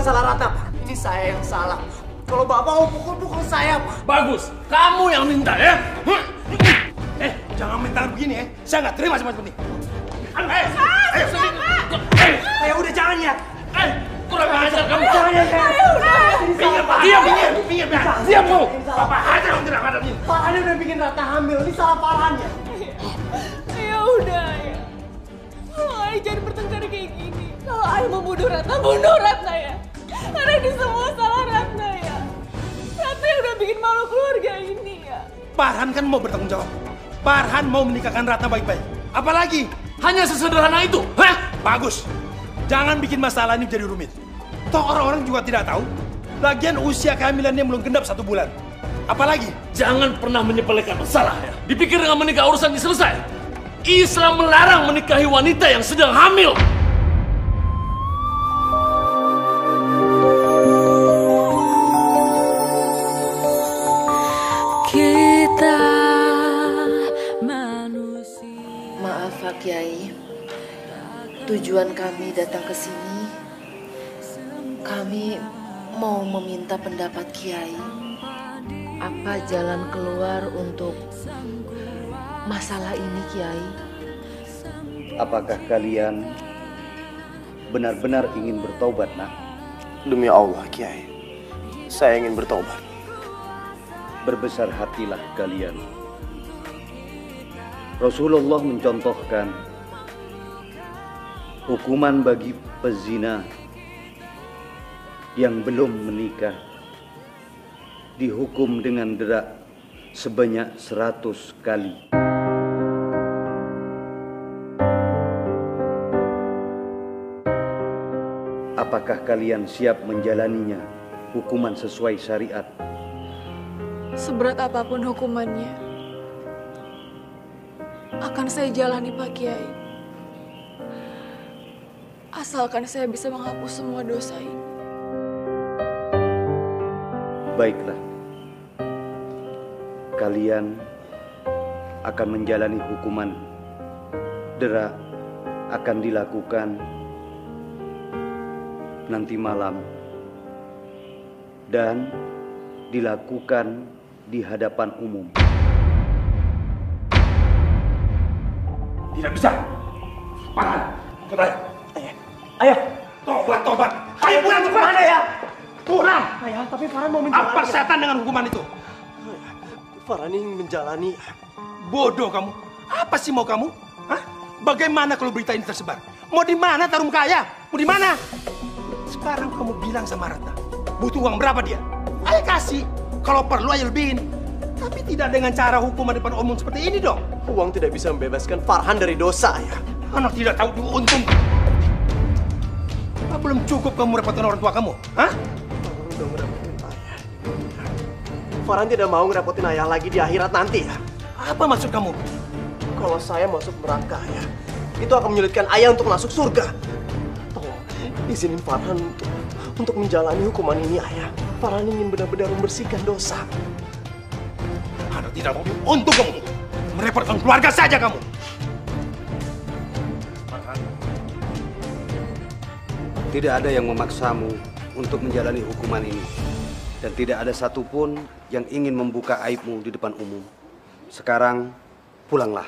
bukan salah Ratna, Pak. Ini saya yang salah. Kalau Bapak mau pukul saya, Pak. Bagus, kamu yang minta ya. Jangan mental begini ya. Saya nggak terima seperti ini. Ayo udah jangan ya. Kurang ajar kamu. Jangan ya, Pinggir, Pak. Pinggir, Pak. Diam kamu. Bapak aja yang tidak ada ini. Farhannya udah bikin Ratna hamil. Ini salah Farhannya. Ya udah ya. Kalau Ayah jangan bertengkar kayak gini. Kalau Ayah mau bunuh Ratna ya. Karena ini semua salah Ratna ya. Ratna yang udah bikin malu keluarga ini ya. Farhan kan mau bertanggung jawab. Farhan mau menikahkan Ratna baik-baik. Apalagi? Hanya sesederhana itu, hah? Bagus. Jangan bikin masalah ini jadi rumit. Toh orang-orang juga tidak tahu. Lagian usia kehamilannya belum genap 1 bulan. Apalagi? Jangan pernah menyepelekan masalah ya. Dipikir dengan menikah urusannya selesai. Islam melarang menikahi wanita yang sedang hamil. Kita manusia. Maaf Pak Kiai, tujuan kami datang ke sini, kami mau meminta pendapat Kiai. Apa jalan keluar untuk masalah ini, Kiai? Apakah kalian benar-benar ingin bertobat, nak? Demi Allah, Kiai, saya ingin bertobat. Berbesar hatilah kalian. Rasulullah mencontohkan hukuman bagi pezina yang belum menikah dihukum dengan derak sebanyak 100 kali. Apakah kalian siap menjalaninya hukuman sesuai syariat? Seberat apapun hukumannya, akan saya jalani Pak Kiai. Asalkan saya bisa menghapus semua dosa ini. Baiklah. Kalian akan menjalani hukuman. Derak akan dilakukan nanti malam dan dilakukan di hadapan umum. Tidak bisa. Farhan, ikut aja. Ayah. Tobat. Ayo pulang cepat. Mana ya? Pulang. Ayah, tapi Farhan mau menjalani. Apa setan dengan hukuman itu? Farhan ingin menjalani. Bodoh kamu. Apa sih mau kamu? Hah? Bagaimana kalau berita ini tersebar? Mau di mana taruh muka ayah? Mau di mana? Sekarang kamu bilang sama Ratna, butuh uang berapa dia? Ayo kasih. Kalau perlu ayo lebihin. Tapi tidak dengan cara hukuman depan umum seperti ini dong. Uang tidak bisa membebaskan Farhan dari dosa, ya. Anak tidak tahu diuntung. Apa belum cukup kamu merepotkan orang tua kamu? Hah? Farhan udah ngerepotin ayah. Farhan tidak mau ngerepotin ayah lagi di akhirat nanti, ya. Apa maksud kamu? Kalau saya masuk neraka, ya, itu akan menyulitkan ayah untuk masuk surga. Tolong, izinin Farhan untuk menjalani hukuman ini, ayah. Farhan ingin benar-benar membersihkan dosa. Anak tidak mau diuntung kamu. Merepotkan keluarga saja kamu. Tidak ada yang memaksamu untuk menjalani hukuman ini. Dan tidak ada satupun yang ingin membuka aibmu di depan umum. Sekarang, pulanglah.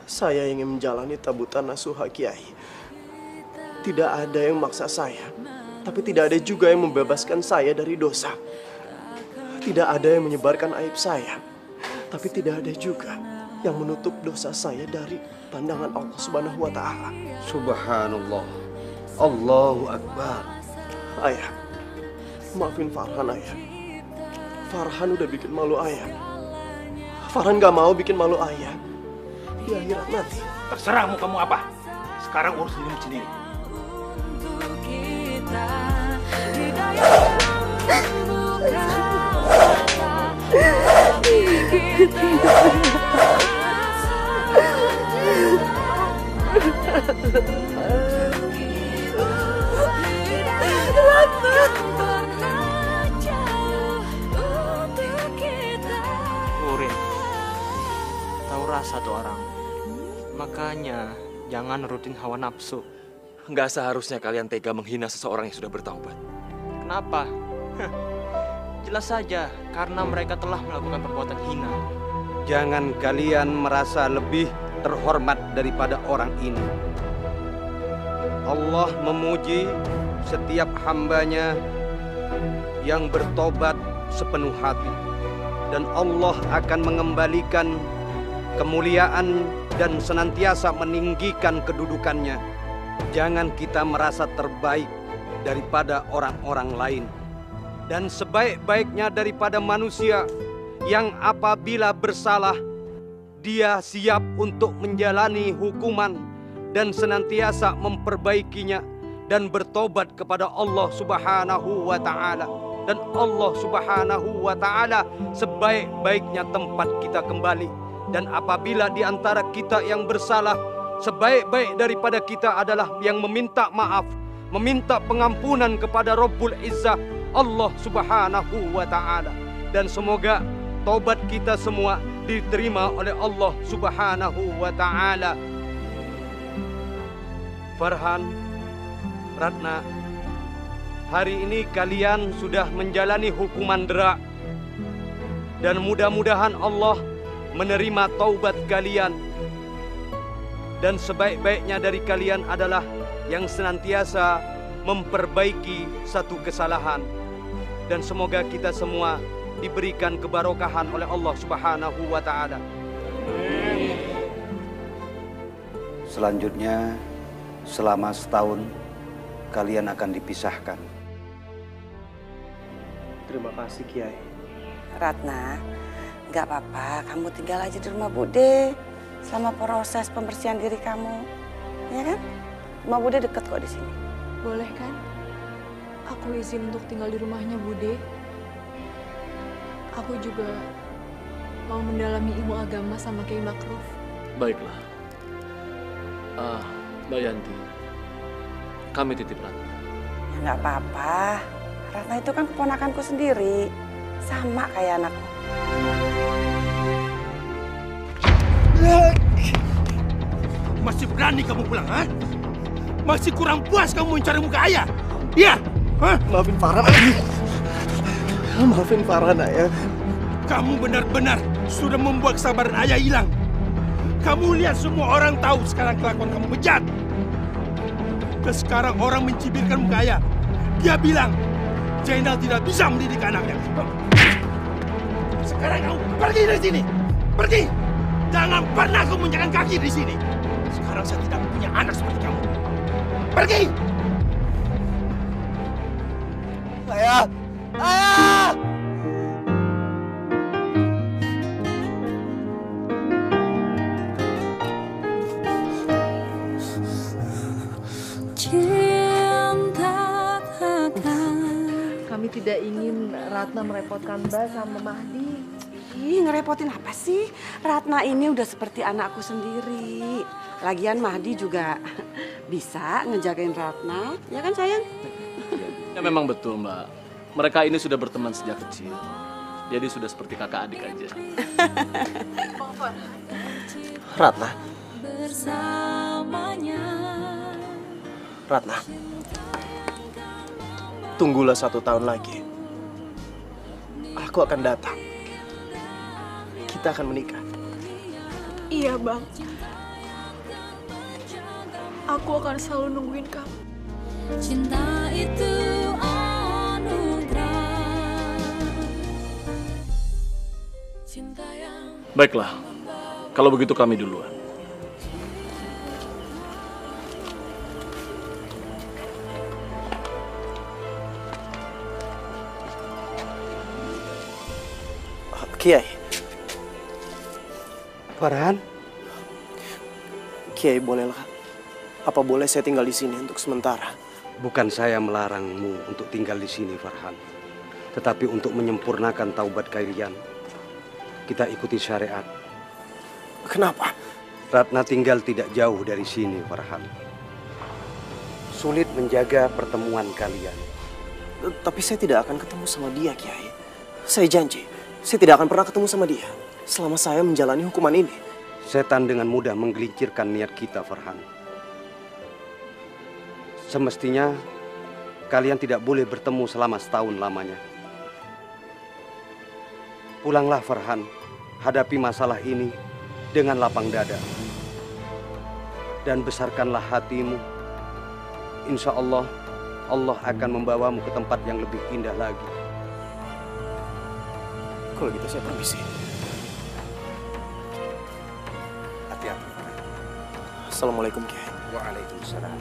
Saya ingin menjalani tabutan nasuha Kiai. Tidak ada yang memaksa saya. Tapi tidak ada juga yang membebaskan saya dari dosa. Tidak ada yang menyebarkan aib saya. Tapi tidak ada juga yang menutup dosa saya dari pandangan Allah Subhanahu wa Ta'ala. Subhanallah. Allahu Akbar. Ayah, maafin Farhan, ayah. Farhan udah bikin malu ayah. Farhan gak mau bikin malu ayah di akhirat nanti. Terserah mau kamu apa. Sekarang urus dirimu sendiri. Urin, tahu rasa tuh orang. Makanya jangan nurutin hawa nafsu. Nggak seharusnya kalian tega menghina seseorang yang sudah bertaubat. Kenapa? Jelas saja, karena mereka telah melakukan perbuatan hina. Jangan kalian merasa lebih terhormat daripada orang ini. Allah memuji setiap hambanya yang bertobat sepenuh hati. Dan Allah akan mengembalikan kemuliaan dan senantiasa meninggikan kedudukannya. Jangan kita merasa terbaik daripada orang-orang lain. Dan sebaik-baiknya daripada manusia yang apabila bersalah, dia siap untuk menjalani hukuman dan senantiasa memperbaikinya dan bertobat kepada Allah Subhanahu wa Ta'ala. Dan Allah Subhanahu wa Ta'ala sebaik-baiknya tempat kita kembali. Dan apabila di antara kita yang bersalah, sebaik-baik daripada kita adalah yang meminta maaf, meminta pengampunan kepada Rabbul Izzah, Allah Subhanahu wa Ta'ala. Dan semoga taubat kita semua diterima oleh Allah Subhanahu wa Ta'ala. Farhan, Ratna, hari ini kalian sudah menjalani hukuman dera. Dan mudah-mudahan Allah menerima taubat kalian. Dan sebaik-baiknya dari kalian adalah yang senantiasa memperbaiki satu kesalahan. Dan semoga kita semua diberikan kebarokahan oleh Allah Subhanahu wa Ta'ala. Selanjutnya, selama setahun kalian akan dipisahkan. Terima kasih, Kiai. Ratna, nggak apa-apa, kamu tinggal aja di rumah Bude selama proses pembersihan diri kamu, ya kan? Rumah Bude deket kok di sini. Boleh kan? Aku izin untuk tinggal di rumahnya Bude. Aku juga mau mendalami ilmu agama sama Kiai Makruf. Baiklah. Mbak Yanti, kami titip Ratna. Ya nggak apa-apa. Ratna itu kan keponakanku sendiri, sama kayak anakku. Masih berani kamu pulang, ha? Masih kurang puas kamu mencari muka ayah? Iya? Hah? Maafin Farhan. Maafin Farhan, ayah. Kamu benar-benar sudah membuat kesabaran ayah hilang. Kamu lihat semua orang tahu sekarang kelakuan kamu bejat. Dan sekarang orang mencibirkan muka ayah. Dia bilang, Zainal tidak bisa mendidik anaknya. Sekarang kamu pergi dari sini. Pergi. Jangan pernah kamu menjalan kaki di sini. Sekarang saya tidak punya anak seperti kamu. Pergi. Ayah! Ayah! Kami tidak ingin Ratna merepotkan Mbak sama Mahdi. Ih, ngerepotin apa sih? Ratna ini udah seperti anakku sendiri. Lagian Mahdi juga bisa ngejagain Ratna, ya kan sayang? Ya memang betul Mbak. Mereka ini sudah berteman sejak kecil. Jadi sudah seperti kakak adik aja. Ratna. Ratna. Tunggulah 1 tahun lagi. Aku akan datang. Kita akan menikah. Iya Bang. Aku akan selalu nungguin kamu. Cinta itu anugerah. Cinta yang... Baiklah, kalau begitu kami duluan. Kiai. Farhan? Kiai, bolehlah. Apa boleh saya tinggal di sini untuk sementara? Bukan saya melarangmu untuk tinggal di sini, Farhan. Tetapi untuk menyempurnakan taubat kalian, kita ikuti syariat. Kenapa? Ratna tinggal tidak jauh dari sini, Farhan. Sulit menjaga pertemuan kalian. Tapi saya tidak akan ketemu sama dia, Kiai. Saya janji, saya tidak akan pernah ketemu sama dia selama saya menjalani hukuman ini. Setan dengan mudah menggelincirkan niat kita, Farhan. semestinya kalian tidak boleh bertemu selama setahun lamanya. Pulanglah Farhan, hadapi masalah ini dengan lapang dada. Dan besarkanlah hatimu. Insya Allah, Allah akan membawamu ke tempat yang lebih indah lagi. Kalau gitu saya permisi. Hati-hati. Assalamualaikum Kiai. Waalaikumsalam.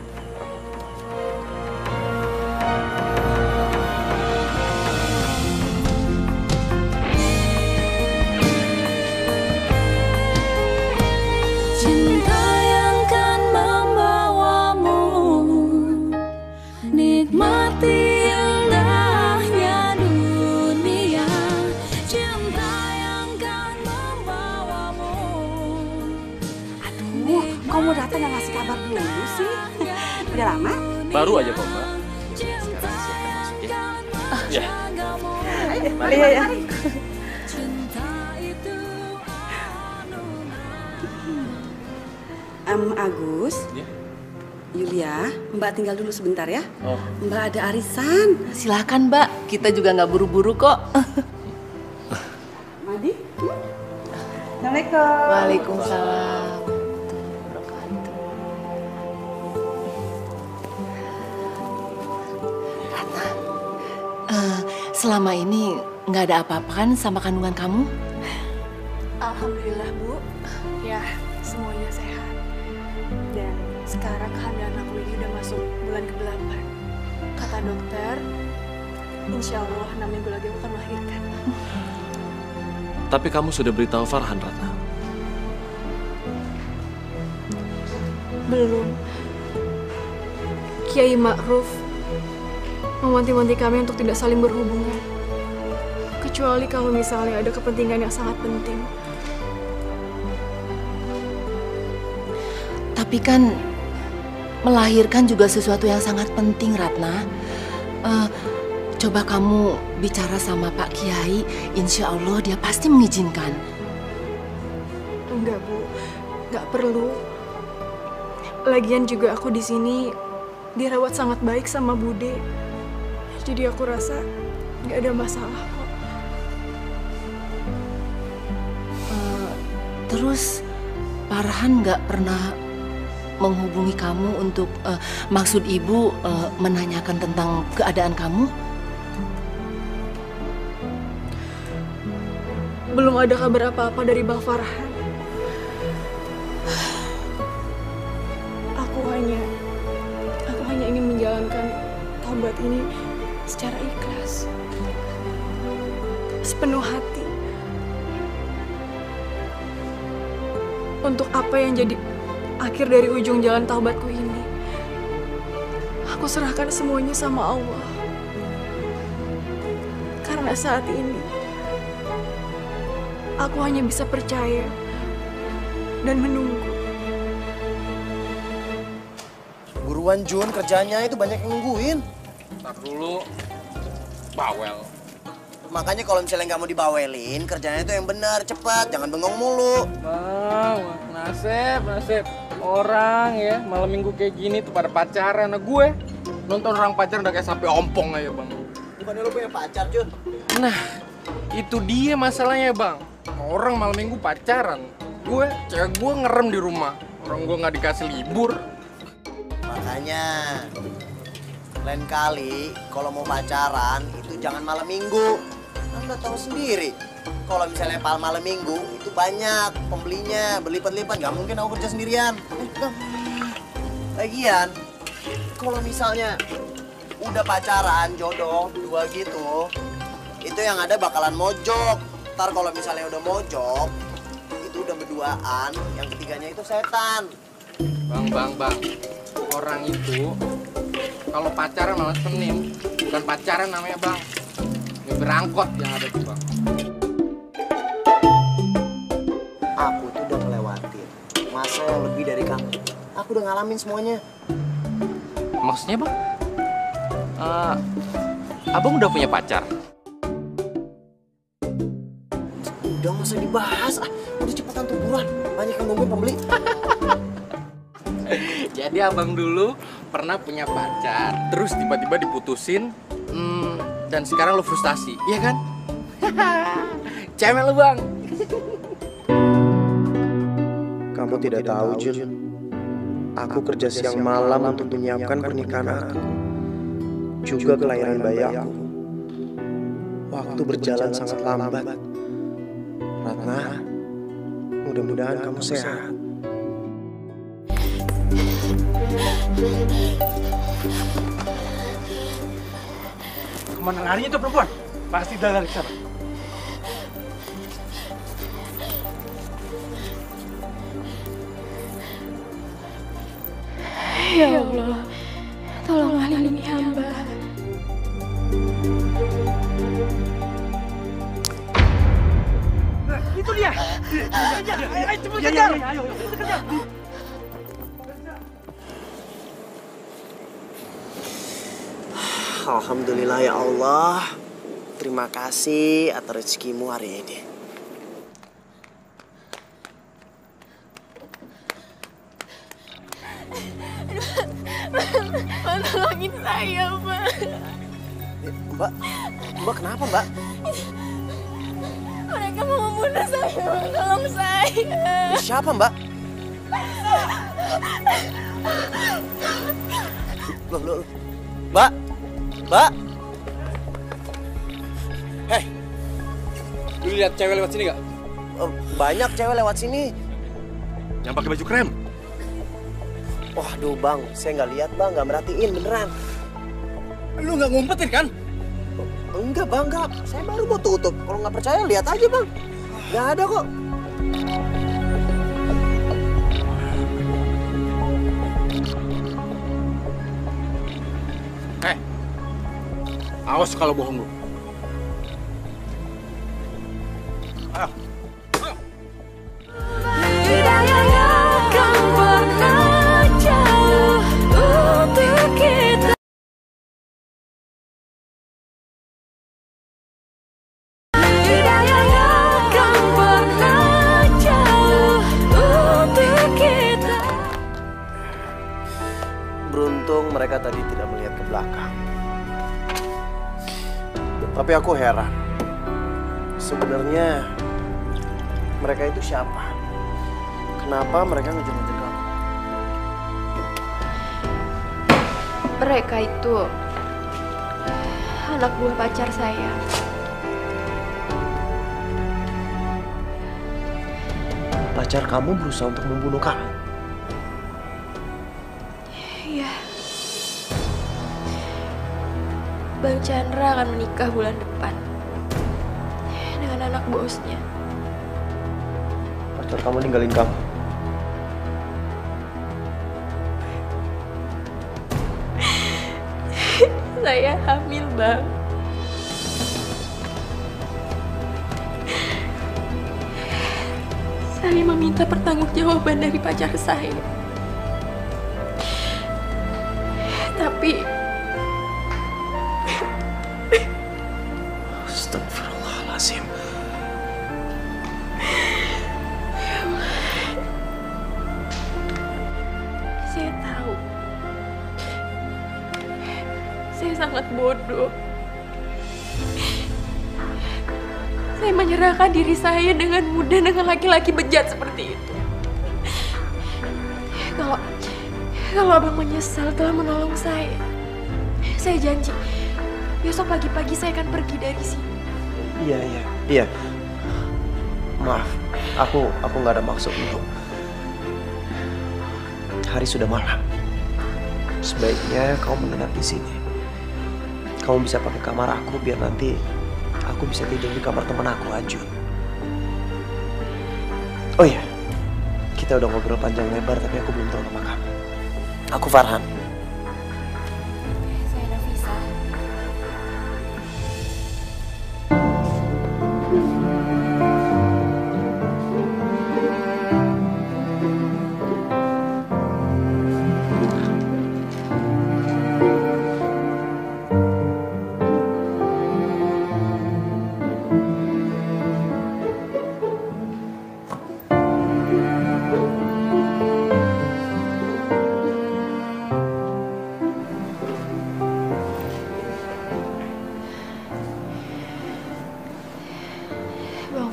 Cinta yang kan membawamu nikmati indahnya dunia. Cinta yang kan membawamu. Aduh, kok mau datang nggak ngasih kabar dulu sih? Udah lama? Baru aja kok, Mbak. Sekarang silakan masuk ya. Ya. Iya. Agus, Ya. Yulia, Mbak tinggal dulu sebentar ya. Oh. Mbak ada arisan. Silakan Mbak, kita juga nggak buru-buru kok. Madi? Assalamualaikum. Waalaikumsalam. Ratna, selama ini nggak ada apa-apa kan sama kandungan kamu? Alhamdulillah Bu, ya semuanya sehat. Dan sekarang kehamilan aku ini udah masuk bulan ke-8. Kata dokter, insya Allah 6 minggu lagi aku akan melahirkan. Tapi kamu sudah beritahu Farhan, Ratna? Belum. Kiai Ma'ruf mewanti-wanti kami untuk tidak saling berhubungan. Kecuali kalau misalnya ada kepentingan yang sangat penting. Tapi kan melahirkan juga sesuatu yang sangat penting, Ratna. Coba kamu bicara sama Pak Kiai, insya Allah dia pasti mengizinkan. Enggak Bu, enggak perlu. Lagian juga aku di sini dirawat sangat baik sama Bude. Jadi aku rasa nggak ada masalah kok. Terus Farhan nggak pernah menghubungi kamu untuk maksud ibu menanyakan tentang keadaan kamu? Belum ada kabar apa-apa dari Bang Farhan. Aku hanya ingin menjalankan taubat ini secara ikhlas, sepenuh hati. Untuk apa yang jadi akhir dari ujung jalan taubatku ini, aku serahkan semuanya sama Allah. Karena saat ini aku hanya bisa percaya dan menunggu. Buruan Jun, kerjanya itu banyak yang nungguin. Ntar dulu, bawel. Makanya kalau misalnya nggak mau dibawelin, kerjanya itu yang benar, cepat, jangan bengong mulu. Bang, nasib. Orang ya, malam minggu kayak gini tuh pada pacaran. Nah gue nonton orang pacaran udah kayak sapi ompong aja, Bang. Bukannya lu punya pacar, Jun? Nah, itu dia masalahnya, Bang. Orang malam minggu pacaran. Cewek gue ngerem di rumah. Orang gue nggak dikasih libur. Makanya, lain kali kalau mau pacaran itu jangan malam minggu. Anda tahu sendiri, kalau misalnya malam minggu itu banyak pembelinya, berlipat-lipat. Gak mungkin aku kerja sendirian. Lagian, kalau misalnya udah pacaran, jodoh, dua gitu, itu yang ada bakalan mojok. Ntar kalau misalnya udah mojok, itu udah berduaan, yang ketiganya itu setan. Bang. Orang itu kalau pacaran malah Senin, bukan pacaran namanya, Bang. Ini berangkot yang ada tuh, Bang. Aku tuh udah ngelewatin masa yang lebih dari kamu. Aku udah ngalamin semuanya. Maksudnya, Bang? Abang udah punya pacar? Udah nggak usah dibahas. Udah cepetan tuh buruan. Banyak yang nungguin pembeli. Jadi abang dulu pernah punya pacar, terus tiba-tiba diputusin, dan sekarang lo frustasi, iya kan? Cemen lo, Bang. Kamu tidak tahu, Jun. Aku kerja siang malam untuk menyiapkan pernikahan aku, juga kelahiran bayi aku. Waktu berjalan sangat lambat. Ratna, mudah-mudahan kamu sehat. Kemana larinya tuh perempuan? Pasti dalam ke sana. Ya Allah, tolonglah lindungi hamba. Itu dia. Ayo cepet kejar. Ayo, kejar. Alhamdulillah ya Allah. Terima kasih atas rezekimu hari ini. Tolongin saya, Mbak. Mbak kenapa, Mbak? Mereka mau membunuh saya, Mbak. Tolong saya. Siapa, Mbak? Loh. Mbak. Hei, lu lihat cewek lewat sini gak? Banyak cewek lewat sini. Yang pakai baju krem. Waduh, Bang, saya nggak lihat, Bang, nggak merhatiin beneran. Lu nggak ngumpetin kan? Enggak, Bang, enggak. Saya baru mau tutup. Kalau nggak percaya, lihat aja, Bang. Nggak ada kok. Awas kalau bohong lu. Ayo. Hidayah yang akan pernah jauh untuk kita. Hidayah yang akan pernah jauh untuk kita. Beruntung mereka tadi tidak melihat ke belakang. Tapi aku heran. Sebenarnya mereka itu siapa? Kenapa mereka ngejar-ngejar kamu? Mereka itu anak buah pacar saya. Pacar kamu berusaha untuk membunuh kamu? Iya. Bang Chandra akan menikah bulan depan dengan anak bosnya. Pacar kamu ninggalin kamu? Saya hamil, Bang. Saya meminta pertanggungjawaban dari pacar saya. Tapi Astagfirullahaladzim. saya tahu saya sangat bodoh. Saya menyerahkan diri saya dengan mudah dengan laki-laki bejat seperti itu. Kalau abang menyesal telah menolong saya janji besok pagi-pagi saya akan pergi dari sini. Iya. Maaf, aku nggak ada maksud untuk. Hari sudah malam. Sebaiknya kamu menginap di sini. Kamu bisa pakai kamar aku biar nanti aku bisa tidur di kamar teman aku, Ajun. Oh iya, kita udah ngobrol panjang lebar tapi aku belum tahu nama kamu. Aku Farhan. Saya Nafisa.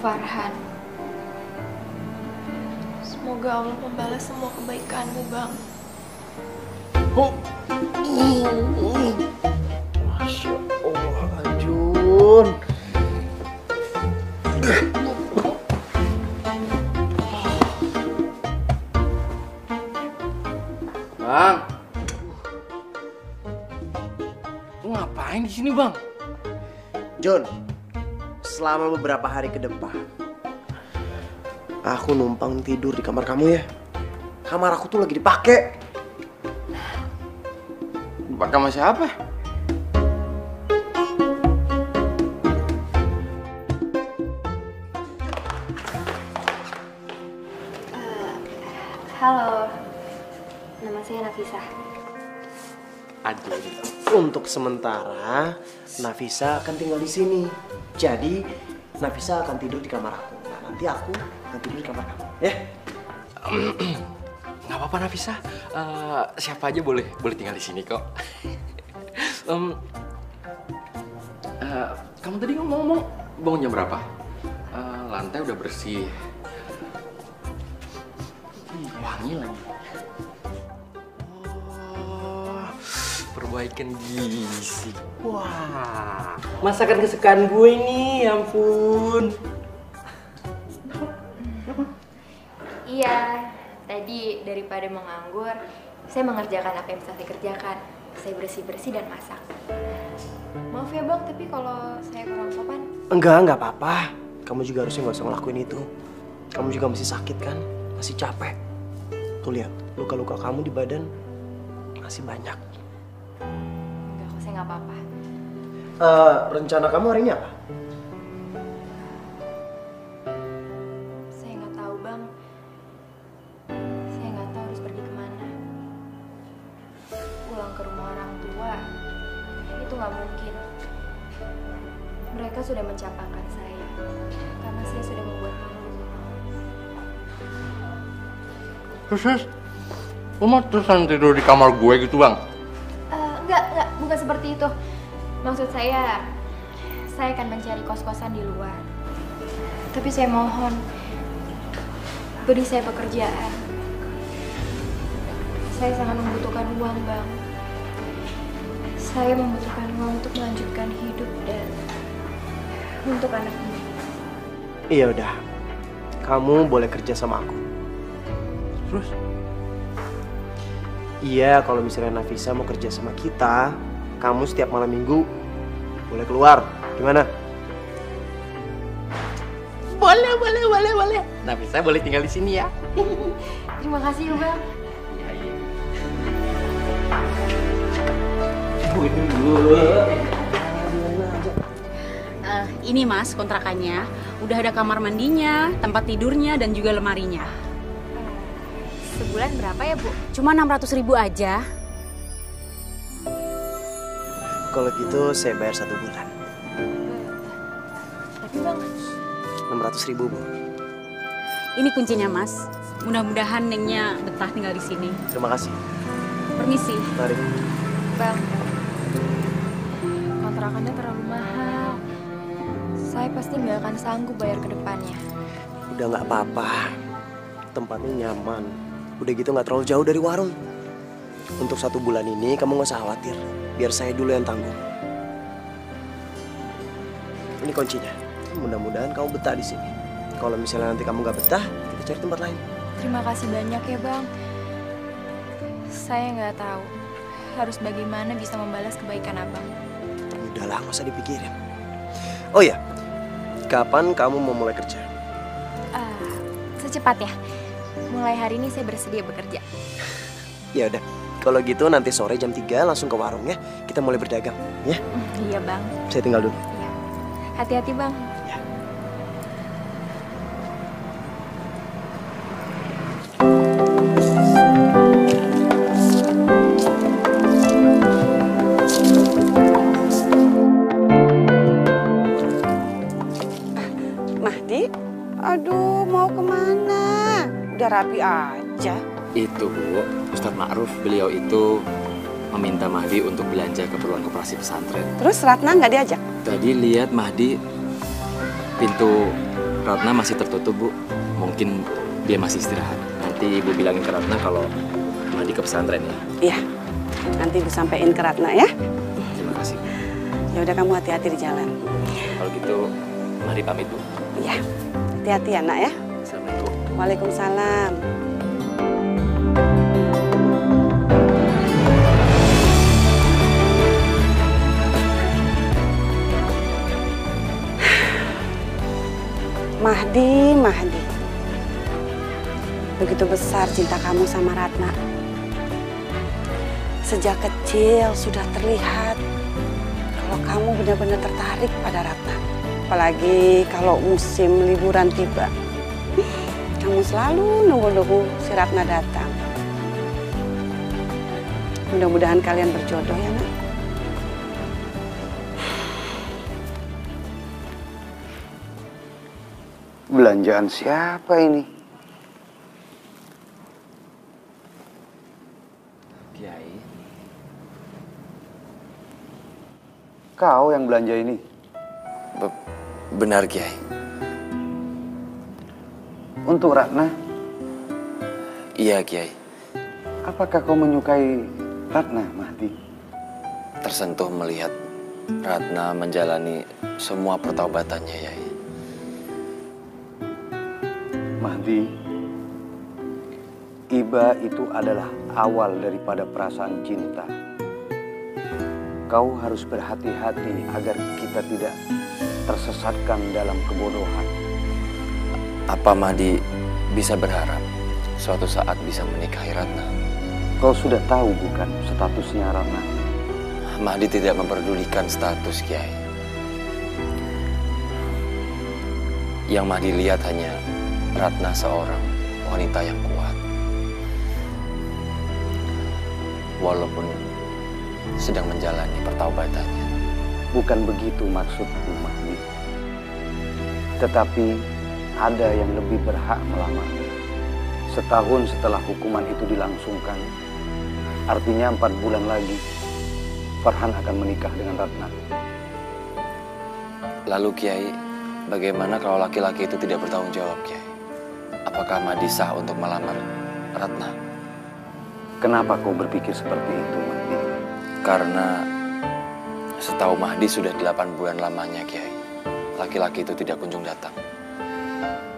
Farhan. Semoga Allah membalas semua kebaikanmu, Bang. Masya Allah, Ajun. Bang, lu ngapain di sini, Bang? Jun, selama beberapa hari ke depan, aku numpang tidur di kamar kamu ya. Kamar aku tuh lagi dipakai. Dipakai sama siapa? Halo, nama saya Nafisa. Aduh. Untuk sementara, Nafisa akan tinggal di sini. Jadi, Nafisa akan tidur di kamar aku. Nah, nanti aku akan tidur di kamar kamu, ya? Nggak apa-apa, Nafisa. Siapa aja boleh tinggal di sini kok. Kamu tadi ngomong bangun jam berapa? Lantai udah bersih. Wangi lagi. Oh, perbaikan gizi. Wah, masakan kesukaan gue nih, ya ampun. Iya, tadi daripada menganggur, saya mengerjakan apa yang bisa saya kerjakan. Saya bersih-bersih dan masak. Maaf ya Bang, tapi kalau saya kurang sopan. Enggak apa-apa. Kamu juga harusnya nggak usah ngelakuin itu. Kamu juga masih sakit kan? Masih capek. Tuh lihat, luka-luka kamu di badan masih banyak. Enggak kok, saya nggak apa-apa. Rencana kamu hari ini apa? Saya nggak tahu Bang. Saya nggak tahu harus pergi kemana. Pulang ke rumah orang tua, itu nggak mungkin. Mereka sudah mencapakan saya, karena saya sudah membuat malu. Terus, lu mau terusan tidur di kamar gue gitu, Bang? Enggak, bukan seperti itu. Maksud saya akan mencari kos-kosan di luar. Tapi saya mohon, beri saya pekerjaan. Saya sangat membutuhkan uang, Bang. Saya membutuhkan uang untuk melanjutkan hidup dan untuk anak ini. Iya udah, kamu boleh kerja sama aku. Terus? Iya, kalau misalnya Nafisa mau kerja sama kita, kamu setiap malam minggu boleh keluar. Gimana? Boleh. Nafisa boleh tinggal di sini ya. Terima kasih, Bang. Ini Mas kontrakannya. Udah ada kamar mandinya, tempat tidurnya, dan juga lemarinya. Sebulan berapa ya, Bu? Cuma 600.000 aja. Kalau gitu saya bayar 1 bulan. Tapi Bang, 600.000, Bu. Ini kuncinya Mas. Mudah-mudahan Nengnya betah tinggal di sini. Terima kasih. Permisi. Mari. Bang, kontrakannya terlalu mahal. Saya pasti nggak akan sanggup bayar ke depannya. Udah nggak apa-apa. Tempatnya nyaman. Udah gitu nggak terlalu jauh dari warung. Untuk 1 bulan ini kamu nggak usah khawatir. Biar saya dulu yang tanggung. Ini kuncinya. Mudah-mudahan kamu betah di sini. Kalau misalnya nanti kamu nggak betah, kita cari tempat lain. Terima kasih banyak ya Bang. Saya nggak tahu harus bagaimana bisa membalas kebaikan Abang. Udahlah, nggak usah dipikirin. Oh ya, kapan kamu mau mulai kerja? Secepatnya. Mulai hari ini saya bersedia bekerja. Ya udah, kalau gitu nanti sore jam 3 langsung ke warung ya. Kita mulai berdagang, ya? Iya Bang. Saya tinggal dulu. Iya. Hati-hati Bang. Ya. Mahdi, aduh mau kemana? Udah rapi aja. Itu Bu, Ustadz Ma'ruf beliau itu meminta Mahdi untuk belanja keperluan koperasi pesantren. Terus Ratna nggak diajak? Tadi lihat Mahdi pintu Ratna masih tertutup, Bu. Mungkin dia masih istirahat. Nanti Ibu bilangin ke Ratna kalau Mahdi ke pesantren ya. Iya, nanti Ibu sampein ke Ratna ya. Terima kasih. Ya udah, kamu hati-hati di jalan. Kalau gitu, Mahdi pamit, Bu. Iya, hati-hati ya nak ya. Assalamualaikum. Waalaikumsalam. Mahdi. Begitu besar cinta kamu sama Ratna. Sejak kecil sudah terlihat kalau kamu benar-benar tertarik pada Ratna. Apalagi kalau musim liburan tiba. Kamu selalu nunggu-nunggu si Ratna datang. Mudah-mudahan kalian berjodoh ya, nak. Belanjaan siapa ini? Kiai. Kau yang belanja ini? Benar, Kiai. Untuk Ratna? Iya, Kiai. Apakah kau menyukai Ratna, Mahdi? Tersentuh melihat Ratna menjalani semua pertaubatannya, Yai. Mahdi, iba itu adalah awal daripada perasaan cinta. Kau harus berhati-hati agar kita tidak tersesatkan dalam kebodohan. Apa Mahdi bisa berharap suatu saat bisa menikahi Ratna? Kau sudah tahu bukan statusnya Ratna? Mahdi tidak memperdulikan status, Kiai. Yang Mahdi lihat hanya Ratna seorang wanita yang kuat. Walaupun sedang menjalani pertaubatannya. Bukan begitu maksudku, Mahdi. Tetapi ada yang lebih berhak melamarnya. Setahun setelah hukuman itu dilangsungkan, artinya 4 bulan lagi, Farhan akan menikah dengan Ratna. Lalu Kiai, bagaimana kalau laki-laki itu tidak bertanggung jawab, Kiai? Apakah Mahdi sah untuk melamar Ratna? Kenapa kau berpikir seperti itu, Mahdi? Karena setahu Mahdi sudah 8 bulan lamanya, Kiai. Laki-laki itu tidak kunjung datang.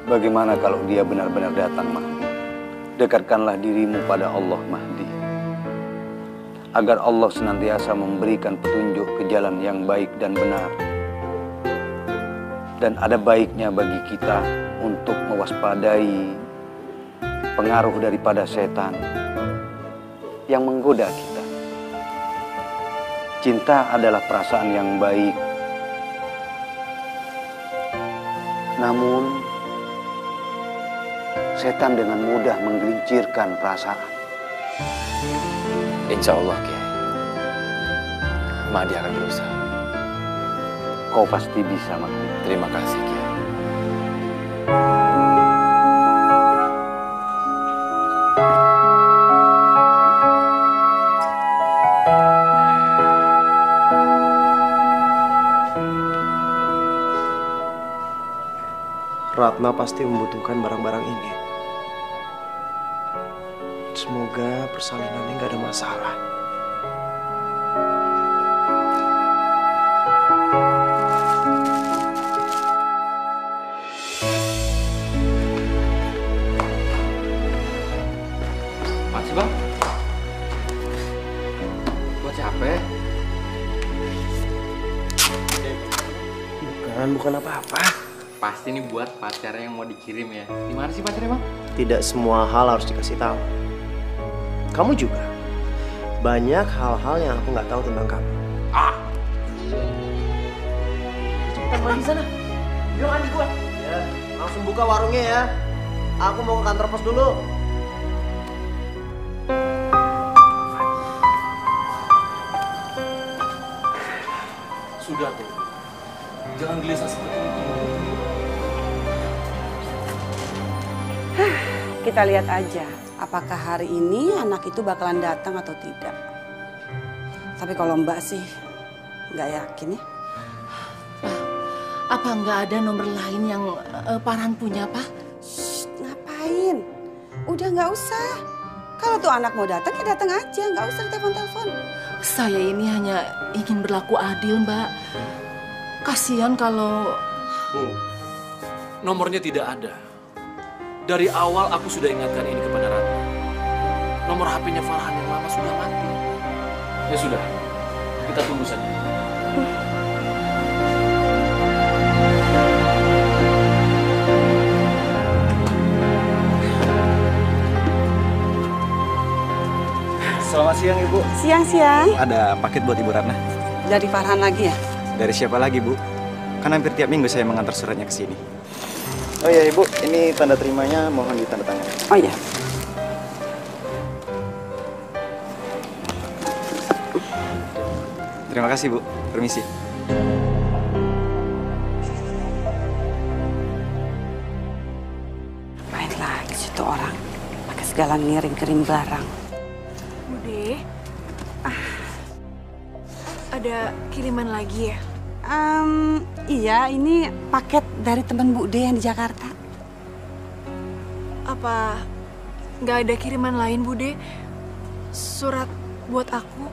Bagaimana kalau dia benar-benar datang, Mahdi? Dekatkanlah dirimu pada Allah, Mahdi. Agar Allah senantiasa memberikan petunjuk ke jalan yang baik dan benar. Dan ada baiknya bagi kita untuk mewaspadai pengaruh daripada setan yang menggoda kita. Cinta adalah perasaan yang baik. Namun, setan dengan mudah menggelincirkan perasaan. Insya Allah, Kiai. Mahdi akan berusaha. Kau pasti bisa, Mahdi. Terima kasih, Kiai. Ratna pasti membutuhkan barang-barang ini. Semoga persalinannya nggak ada masalah. Masih, Bang? Gua capek. Bukan apa-apa. Pasti ini buat pacarnya yang mau dikirim ya. Di mana sih pacarnya, Bang? Tidak semua hal harus dikasih tahu. Kamu juga. Banyak hal-hal yang aku nggak tahu tentang kamu. Cepetan mandi sana. Bilang adik gue. Ya, langsung buka warungnya ya. Aku mau ke kantor pos dulu. Sudah tuh. Jangan gelisah seperti itu. Kita lihat aja, apakah hari ini anak itu bakalan datang atau tidak. Tapi kalau Mbak sih nggak yakin ya. Apa nggak ada nomor lain yang Farhan punya, Pak? Shh, ngapain? Udah nggak usah. Kalau tuh anak mau datang, ya datang aja. Nggak usah telepon-telepon. Saya ini hanya ingin berlaku adil, Mbak. Kasihan kalau... Bu, nomornya tidak ada. Dari awal aku sudah ingatkan ini kepada Ratna. Nomor HP-nya Farhan yang lama sudah mati. Ya sudah, kita tunggu saja. Selamat siang, Ibu. Siang-siang. Ada paket buat Ibu Ratna. Dari Farhan lagi ya? Dari siapa lagi, Bu? Kan hampir tiap minggu saya mengantar suratnya ke sini. Oh iya, Ibu. Ini tanda terimanya, mohon ditandatangani. Oh iya. Terima kasih, Bu. Permisi. Main lagi situ orang. Pakai segala ngirim-kirim barang. Bude, ada kiriman lagi ya? Iya, ini paket dari teman Bu De yang di Jakarta. Apa nggak ada kiriman lain, Bude? Surat buat aku?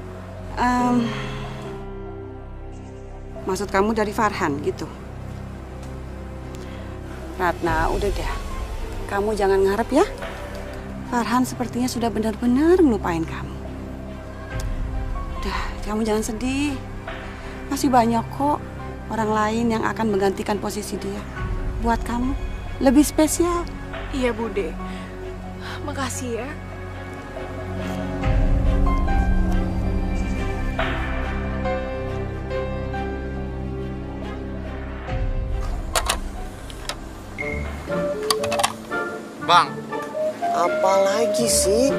Maksud kamu dari Farhan gitu? Ratna, udah dah. Kamu jangan ngarep ya. Farhan sepertinya sudah benar-benar ngelupain kamu. Udah, kamu jangan sedih. Masih banyak kok orang lain yang akan menggantikan posisi dia. Buat kamu, lebih spesial. Iya, Bude. Makasih ya. Bang. Apa lagi sih?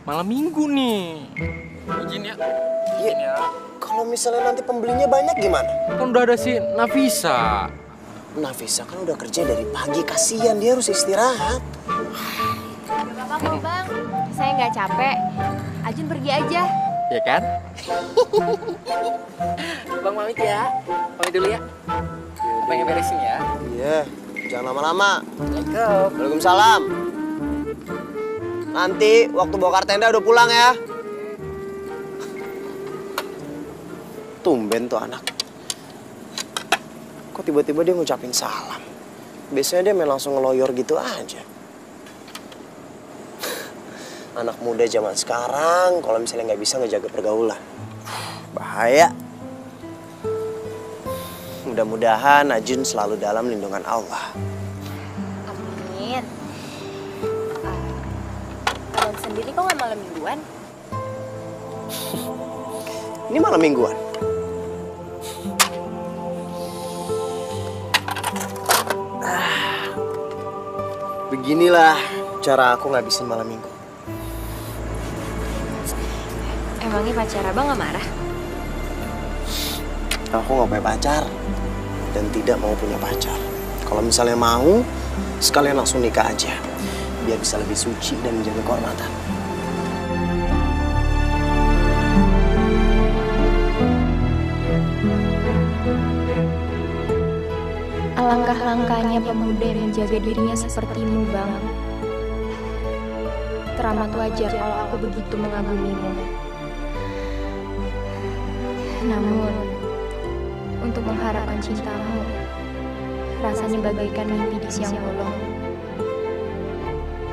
Malam minggu nih. Izin ya. Izin ya. Kalau misalnya nanti pembelinya banyak gimana? Kan udah ada si Nafisa. Nafisa kan udah kerja dari pagi, kasihan dia harus istirahat. Gak apa-apa kok Bang, saya nggak capek. Ajun pergi aja. Ya kan? Bang pamit ya. Pamit dulu ya. Pengen beresin ya. Iya, jangan lama-lama. Assalamualaikum. Waalaikumsalam. Nanti waktu bongkar tenda udah pulang ya. Tumben tuh anak. Kok tiba-tiba dia ngucapin salam? Biasanya dia main langsung ngeloyor gitu aja. Anak muda zaman sekarang kalau misalnya nggak bisa ngejaga pergaulan, bahaya. Mudah-mudahan Ajun selalu dalam lindungan Allah. Amin. Kalian sendiri kok nggak malam mingguan? Ini malam mingguan. Beginilah cara aku ngabisin malam minggu. Emangnya pacar abang nggak marah? Aku nggak punya pacar dan tidak mau punya pacar. Kalau misalnya mau, sekalian langsung nikah aja, biar bisa lebih suci dan menjaga kehormatan. Alangkah langkahnya pemuda yang menjaga dirinya sepertimu, Bang. Teramat wajar kalau aku begitu mengagumimu. Namun, untuk mengharapkan cintamu, rasanya bagaikan mimpi di siang bolong.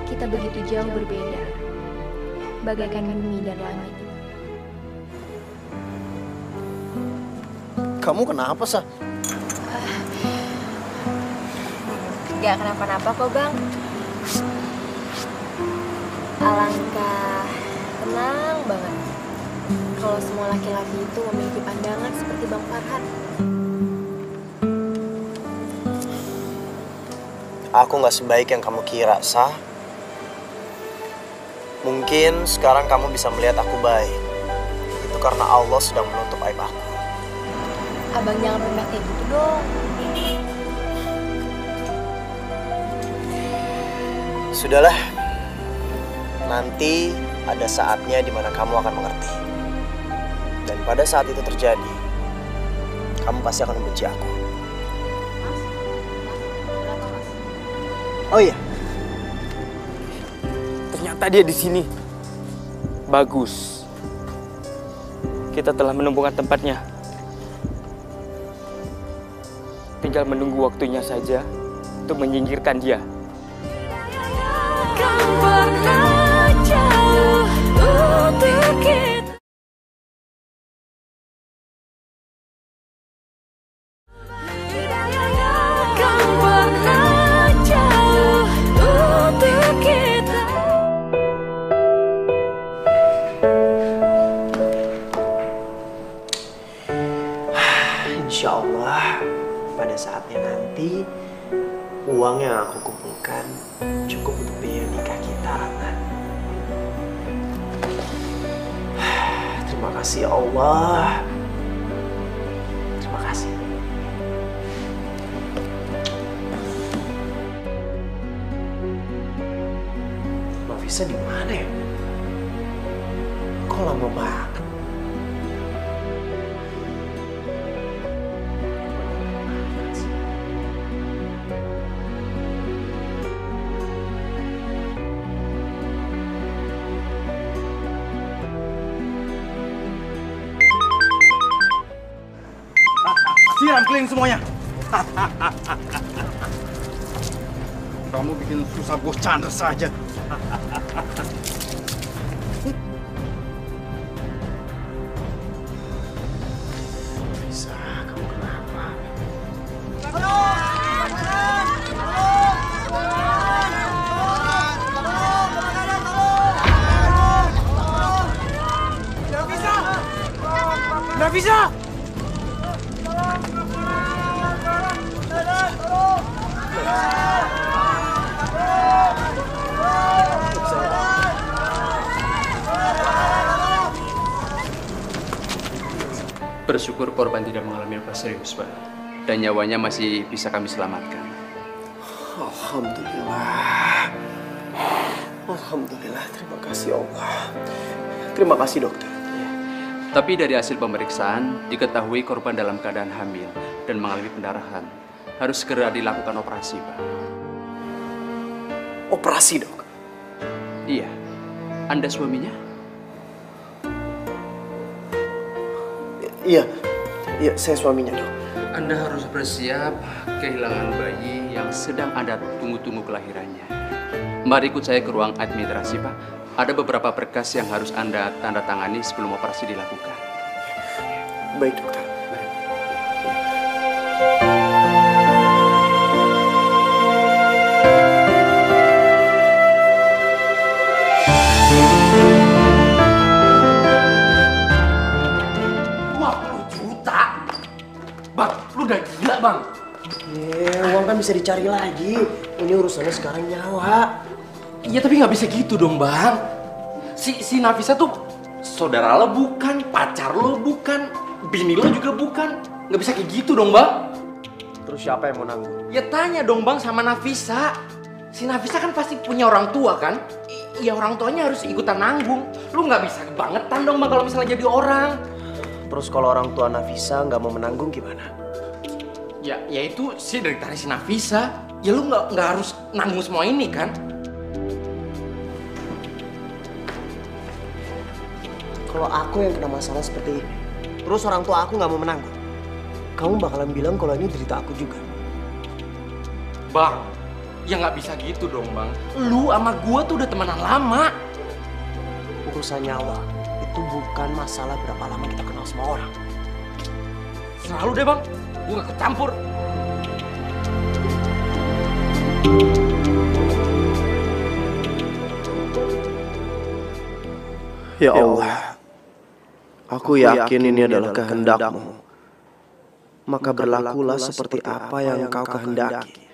Kita begitu jauh berbeda, bagaikan bumi dan langit. Kamu kenapa, Sa? Gak kenapa-napa kok, Bang. Alangkah tenang banget kalau semua laki-laki itu memiliki pandangan seperti Bang Farhan. Aku nggak sebaik yang kamu kira, Sa. Mungkin sekarang kamu bisa melihat aku baik. Itu karena Allah sedang menutup aib aku. Abang jangan pernah kayak gitu dong. Sudahlah, nanti ada saatnya di mana kamu akan mengerti. Dan pada saat itu terjadi, kamu pasti akan membenci aku. Oh iya, ternyata dia di sini. Bagus. Kita telah menemukan tempatnya. Tinggal menunggu waktunya saja untuk menyingkirkan dia. Insya Allah pada saatnya nanti uang yang aku kumpulkan cukup untuk biaya nikah kita, Ratna. Terima kasih ya Allah. Terima kasih. Nafisa di mana ya? Kok lama banget? Siram keliling semuanya. Kamu bikin susah bos Chandra saja. Bisa, kamu kenapa? Nggak bisa. Bersyukur korban tidak mengalami luka serius, Pak. Dan nyawanya masih bisa kami selamatkan. Alhamdulillah. Alhamdulillah, terima kasih Allah. Terima kasih dokter. Tapi dari hasil pemeriksaan, diketahui korban dalam keadaan hamil dan mengalami pendarahan. Harus segera dilakukan operasi, Pak. Operasi, dok? Iya. Anda suaminya? Iya, saya suaminya, dok. Anda harus bersiap kehilangan bayi yang sedang Anda tunggu-tunggu kelahirannya. Mari ikut saya ke ruang administrasi, Pak. Ada beberapa berkas yang harus Anda tanda tangani sebelum operasi dilakukan. Baik, dokter. Bang, lu udah gila, Bang. Uang kan bisa dicari lagi. Ini urusannya sekarang nyawa. Iya, tapi nggak bisa gitu dong, Bang. Si Nafisa tuh saudara lo bukan, pacar lo bukan, bini lo juga bukan. Nggak bisa kayak gitu dong, Bang. Terus siapa yang mau nanggung? Ya tanya dong, Bang, sama Nafisa. Si Nafisa kan pasti punya orang tua kan? Iya, orang tuanya harus ikutan nanggung. Lu nggak bisa kebangetan dong, Bang, kalau misalnya jadi orang. Terus kalau orang tua Nafisa nggak mau menanggung gimana? Ya itu sih dari si Nafisa. Ya lu nggak harus nanggung semua ini kan? Kalau aku yang kena masalah seperti ini, terus orang tua aku nggak mau menanggung, kamu bakalan bilang kalau ini derita aku juga. Bang, ya nggak bisa gitu dong, Bang. Lu sama gua tuh udah temenan lama. Urusan nyawa itu bukan masalah berapa lama kita kenal sama orang. Selalu deh, Bang. Gue gak kecampur. Ya Allah, aku yakin ini adalah kehendak-Mu. Maka berlakulah seperti apa yang Engkau kehendaki.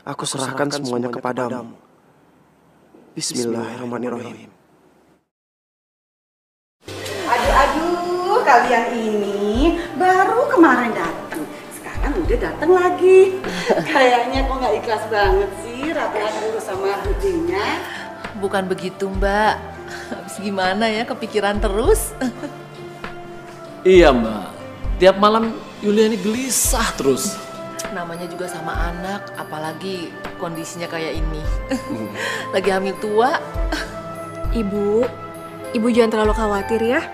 Aku serahkan semuanya kepadamu. Bismillahirrahmanirrahim. Aduh, kalian ini baru kemarin datang, sekarang udah datang lagi. Kayaknya kok nggak ikhlas banget sih Ratna urus sama budinya. Bukan begitu, Mbak. Habis gimana ya, kepikiran terus. Iya, Mbak. Tiap malam Yulia ini gelisah terus. Namanya juga sama anak, apalagi kondisinya kayak ini. Lagi hamil tua. Ibu jangan terlalu khawatir ya.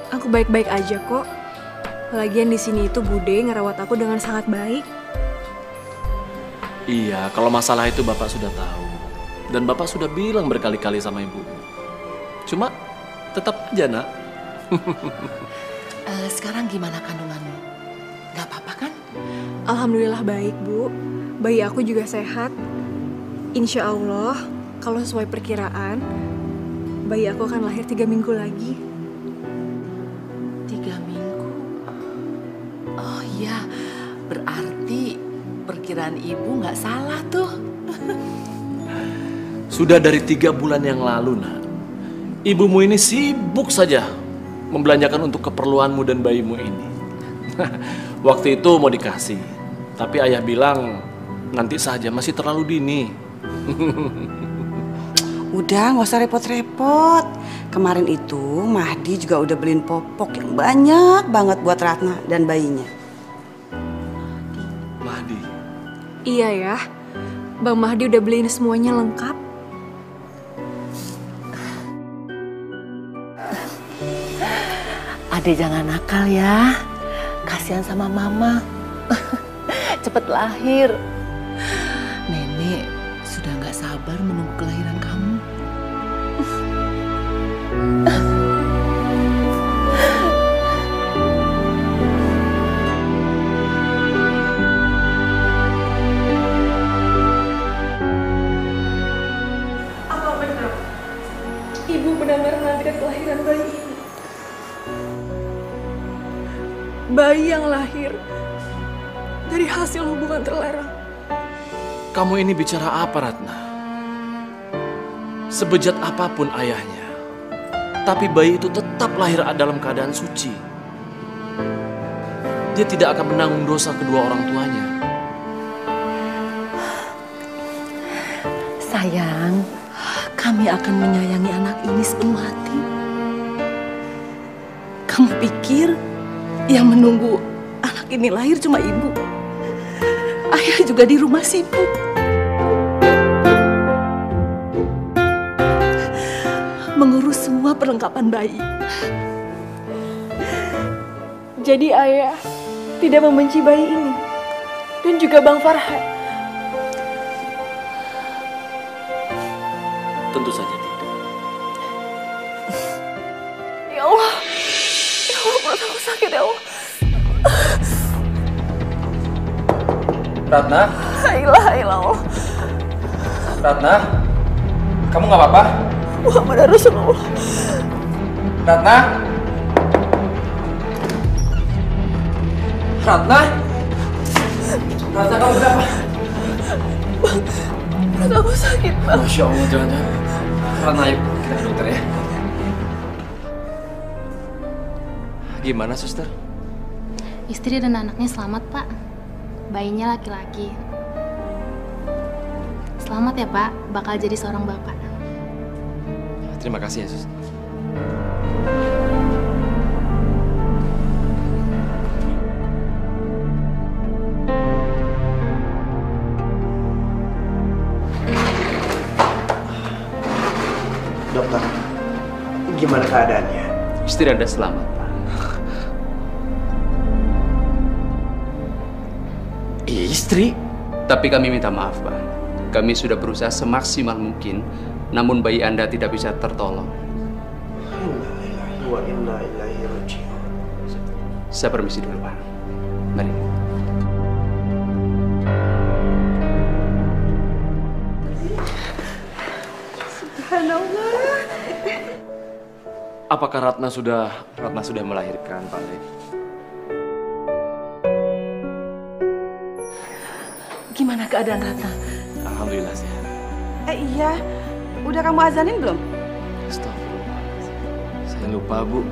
Aku baik-baik aja kok. Lagian di sini itu Bude ngerawat aku dengan sangat baik. Iya, kalau masalah itu Bapak sudah tahu. Dan Bapak sudah bilang berkali-kali sama Ibu. Cuma tetap aja, Nak. Sekarang gimana kandunganmu? Gak apa-apa kan? Alhamdulillah baik, Bu. Bayi aku juga sehat. Insya Allah, kalau sesuai perkiraan, bayi aku akan lahir 3 minggu lagi. 3 minggu? Oh iya, berarti perkiraan ibu nggak salah tuh. Sudah dari 3 bulan yang lalu, Nak. Ibumu ini sibuk saja membelanjakan untuk keperluanmu dan bayimu ini. Waktu itu mau dikasih, tapi ayah bilang nanti saja, masih terlalu dini. Udah, nggak usah repot-repot. Kemarin itu Mahdi juga udah beliin popok yang banyak banget buat Ratna dan bayinya. Mahdi? Iya ya, Bang Mahdi udah beliin semuanya lengkap. Ade jangan nakal ya. Kasihan sama mama. Cepet lahir. Nenek sudah nggak sabar menunggu kelahiran kamu. Apa benar? Ibu benar-benar menantikan kelahiran bayi ini? Bayi yang lahir dari hasil hubungan terlarang. Kamu ini bicara apa, Ratna? Sebejat apapun ayahnya, tapi bayi itu tetap lahir dalam keadaan suci. Dia tidak akan menanggung dosa kedua orang tuanya. Sayang, kami akan menyayangi anak ini sepenuh hati. Kamu pikir yang menunggu anak ini lahir cuma ibu? Ayah juga di rumah sibuk. Mengurus semua perlengkapan bayi. Jadi ayah tidak membenci bayi ini dan juga Bang Farhan. Tentu saja tidak. Ya Allah, perut aku sakit ya Allah. Ratna? La ilaha illallah. Ratna? Kamu nggak apa-apa? Muhammad Rasulullah. Ratna? Ratna? Ratna, kamu kenapa? Perut aku sakit, Bang. Masya Allah, jangan-jangan. Ratna, ayo kita ke dokter ya. Gimana, suster? Istri dan anaknya selamat, Pak. Bayinya laki-laki. Selamat ya, Pak. Bakal jadi seorang bapak. Terima kasih ya, Sus. Dokter, gimana keadaannya? Istri Anda selamat, Pak. Istri? Tapi kami minta maaf, Pak. Kami sudah berusaha semaksimal mungkin, namun bayi Anda tidak bisa tertolong. Wa inna ilaihi raji'un. Saya permisi dulu, Pak. Mari. Subhanallah. Apakah Ratna sudah melahirkan, Pak Le? Gimana keadaan Ratna? Alhamdulillah sehat. Iya, udah kamu azanin belum? Astagfirullah. Saya lupa, Bu.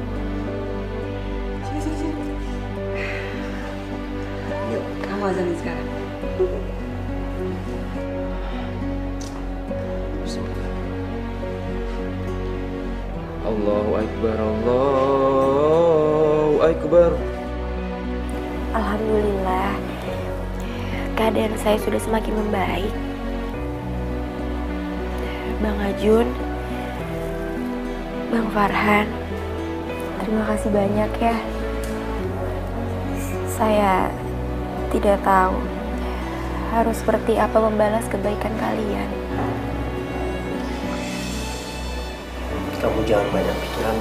Sini. Yuk, kamu azanin sekarang. Allahu Akbar, Allahu Akbar. Alhamdulillah, keadaan saya sudah semakin membaik. Bang Ajun, Bang Farhan, terima kasih banyak ya. Saya tidak tahu harus seperti apa membalas kebaikan kalian. Kamu jangan banyak pikiran.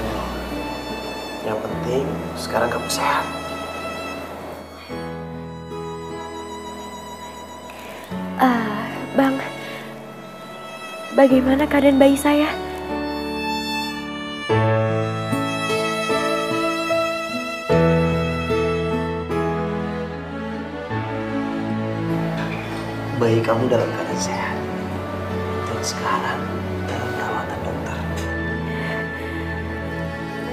Yang penting sekarang kamu sehat. Bang, bagaimana keadaan bayi saya? Bayi kamu dalam keadaan sehat. Dan sekarang dalam perawatan dokter.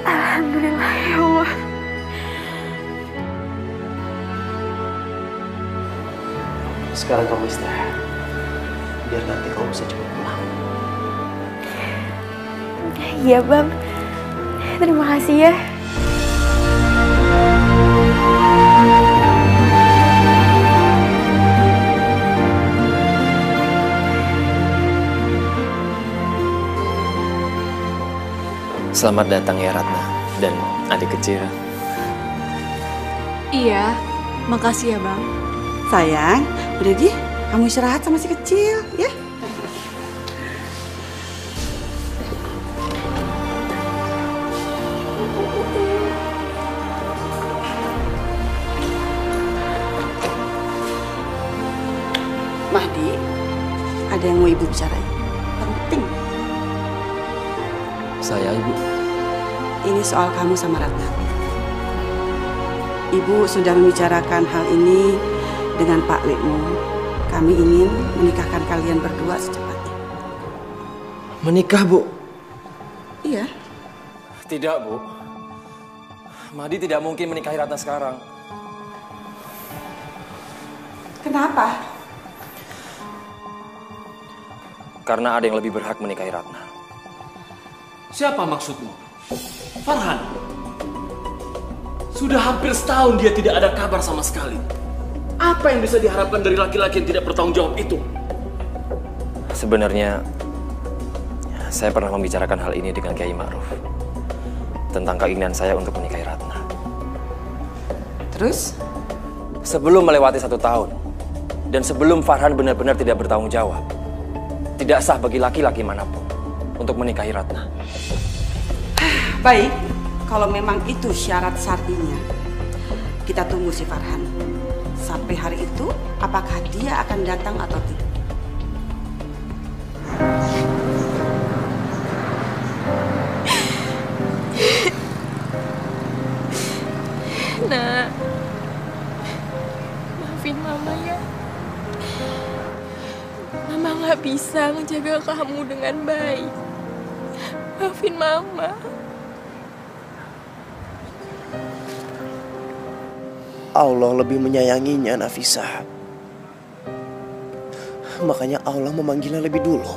Alhamdulillah ya Allah. Sekarang kamu istirahat. Biar nanti kamu bisa cepat pulang. Iya Bang, terima kasih ya. Selamat datang ya Ratna dan adik kecil. Iya, makasih ya Bang. Sayang, udah di, kamu istirahat sama si kecil, ya. Mahdi, ada yang mau ibu bicarain. Penting. Saya, Ibu. Ini soal kamu sama Ratna. Ibu sudah membicarakan hal ini dengan Pak Likmu. Kami ingin menikahkan kalian berdua secepatnya. Menikah, Bu? Iya. Tidak, Bu. Mahdi tidak mungkin menikahi Ratna sekarang. Kenapa? Karena ada yang lebih berhak menikahi Ratna. Siapa maksudmu? Farhan? Sudah hampir setahun dia tidak ada kabar sama sekali. Apa yang bisa diharapkan dari laki-laki yang tidak bertanggung jawab itu? Sebenarnya, saya pernah membicarakan hal ini dengan Kiai Ma'ruf. Tentang keinginan saya untuk menikahi Ratna. Terus? Sebelum melewati 1 tahun, dan sebelum Farhan benar-benar tidak bertanggung jawab, tidak sah bagi laki-laki manapun untuk menikahi Ratna. Baik, kalau memang itu syarat syar'inya, kita tunggu si Farhan. Sampai hari itu, apakah dia akan datang atau tidak? Nak, maafin Mama ya. Mama nggak bisa menjaga kamu dengan baik. Maafin Mama. Allah lebih menyayanginya, Nafisah. Makanya Allah memanggilnya lebih dulu.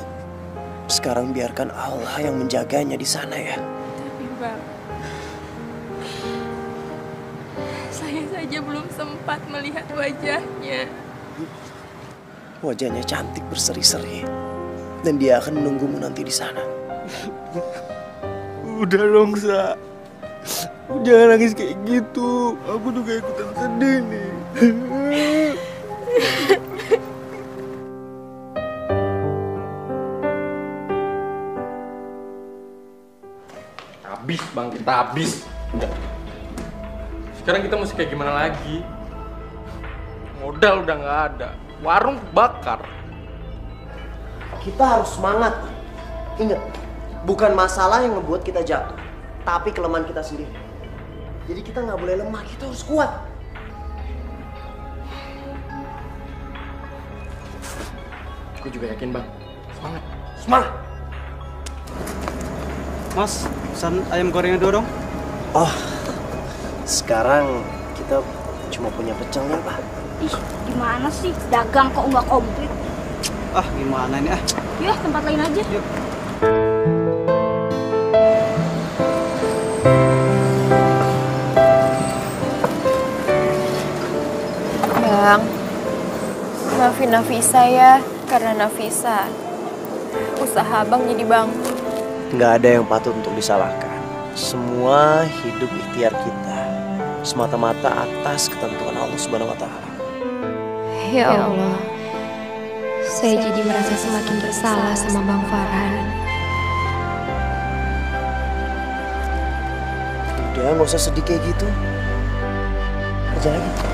Sekarang biarkan Allah yang menjaganya di sana ya. Tapi Bang, saya saja belum sempat melihat wajahnya. Wajahnya cantik berseri-seri. Dan dia akan menunggumu nanti di sana. Udah dong, Sa. Jangan nangis kayak gitu. Aku juga ikutan sedih nih. Habis Bang, kita habis. Udah. Sekarang kita mesti kayak gimana lagi? Modal udah nggak ada. Warung bakar. Kita harus semangat. Ingat, bukan masalah yang membuat kita jatuh, tapi kelemahan kita sendiri. Jadi kita nggak boleh lemah, kita harus kuat. Aku juga yakin Bang. Semangat. Semangat! Mas, pesan ayam gorengnya 2 dong. Oh, sekarang kita cuma punya pecelnya, Pak. Ih, gimana sih? Dagang kok nggak komplit. Ah, gimana ini ah? Yuk, tempat lain aja. Yuk. Bang, maafin Nafisa ya, karena Nafisa usaha Abang jadi bangkrut. Nggak ada yang patut untuk disalahkan. Semua hidup ikhtiar kita, semata-mata atas ketentuan Allah Subhanahu wa Ta'ala. Ya Allah, saya jadi merasa semakin bersalah sama Bang Farhan. Udah, nggak usah sedih kayak gitu. Kerja lagi.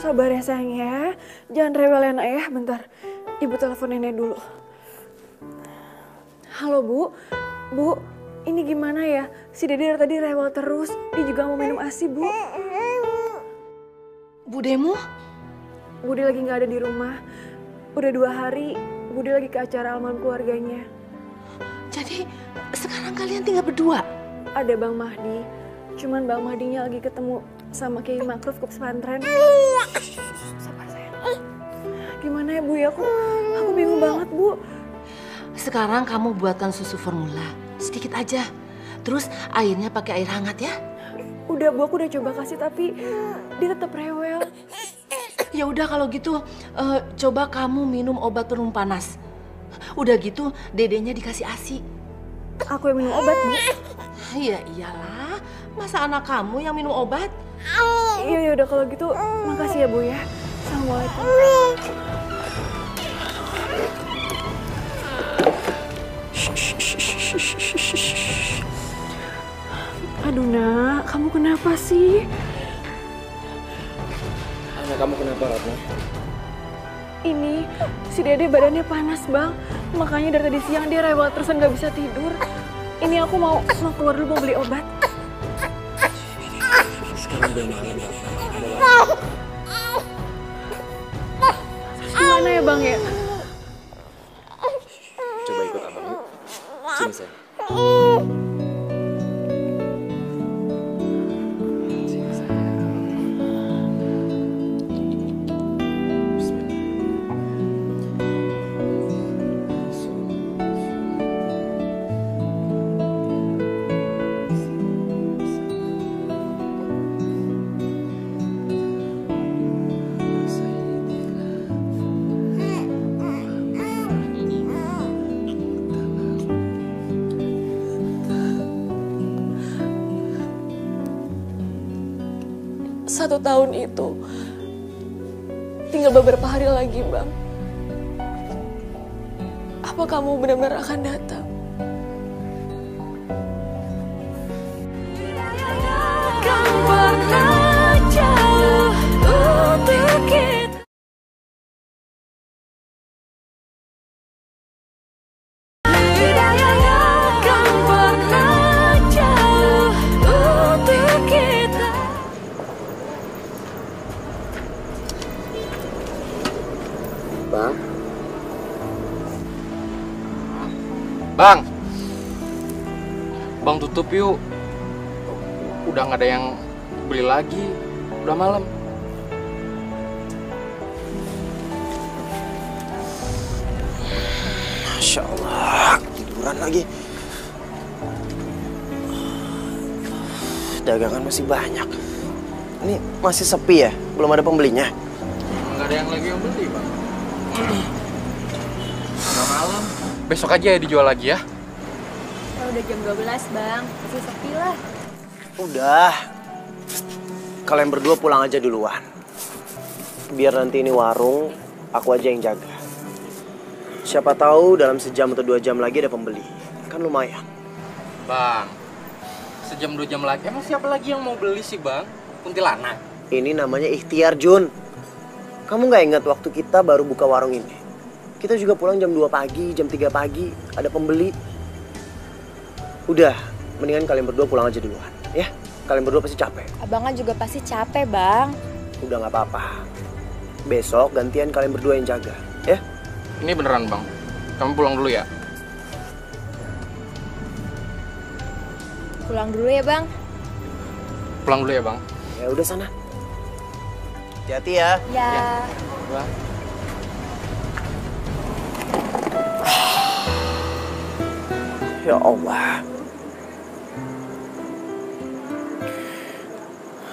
Sabar ya sayang ya. Jangan rewel ya nak ya, bentar. Ibu telepon nenek dulu. Halo Bu, Bu, ini gimana ya? Si Dede dari tadi rewel terus, dia juga mau minum ASI Bu. Budemu? Bude lagi gak ada di rumah. Udah 2 hari, Bude lagi ke acara almarhum keluarganya. Jadi sekarang kalian tinggal berdua? Ada Bang Mahdi, cuman Bang Mahdinya lagi ketemu sama Kiai Makruf ke pesantren. Sabar sayang. Gimana ya Bu ya, aku bingung banget Bu. Sekarang kamu buatkan susu formula, sedikit aja. Terus airnya pakai air hangat ya. Udah Bu, aku udah coba kasih tapi dia tetap rewel. Ya udah kalau gitu, coba kamu minum obat penurun panas. Udah gitu, dedenya dikasih ASI. Aku yang minum obat Bu? Iya iyalah, masa anak kamu yang minum obat? Iya ya udah kalau gitu, makasih ya Bu ya. Assalamualaikum. Aduh nak, kamu kenapa sih? Anak kamu kenapa Ratna? Ini, si Dede badannya panas Bang. Makanya dari tadi siang dia rewel terus nggak bisa tidur. Ini aku mau keluar dulu mau beli obat. Sekarang udah malam. Gimana ya Bang ya? Coba ikut abang yuk. Sini sayang. Satu tahun itu tinggal beberapa hari lagi Bang. Apa kamu benar-benar akan datang? Kan pernah jauh untuk kita. Hidayahnya kan pernah jauh untuk kita. Bang. Bang. Bang tutup yuk. Udah nggak ada yang beli lagi. Udah malam. Masya Allah, tiduran lagi. Dagangan masih banyak. Ini masih sepi ya? Belum ada pembelinya? Nggak ada yang lagi yang beli, Bang. Udah malam. Besok aja ya dijual lagi ya. Udah jam 12 Bang, masih sepi lah. Udah. Kalian berdua pulang aja duluan. Biar nanti ini warung, aku aja yang jaga. Siapa tahu dalam sejam atau 2 jam lagi ada pembeli. Kan lumayan. Bang, sejam 2 jam lagi. Emang siapa lagi yang mau beli sih, Bang? Kuntilanak. Ini namanya ikhtiar, Jun. Kamu nggak ingat waktu kita baru buka warung ini? Kita juga pulang jam 2 pagi, jam 3 pagi. Ada pembeli. Udah, mendingan kalian berdua pulang aja duluan. Ya, kalian berdua pasti capek. Abang kan juga pasti capek Bang. Udah nggak apa-apa. Besok gantian kalian berdua yang jaga. Ya? Ini beneran, Bang. Kamu pulang dulu ya? Pulang dulu ya Bang. Pulang dulu ya, Bang. Ya udah sana. Hati-hati ya. Ya. Bang. Ya Allah,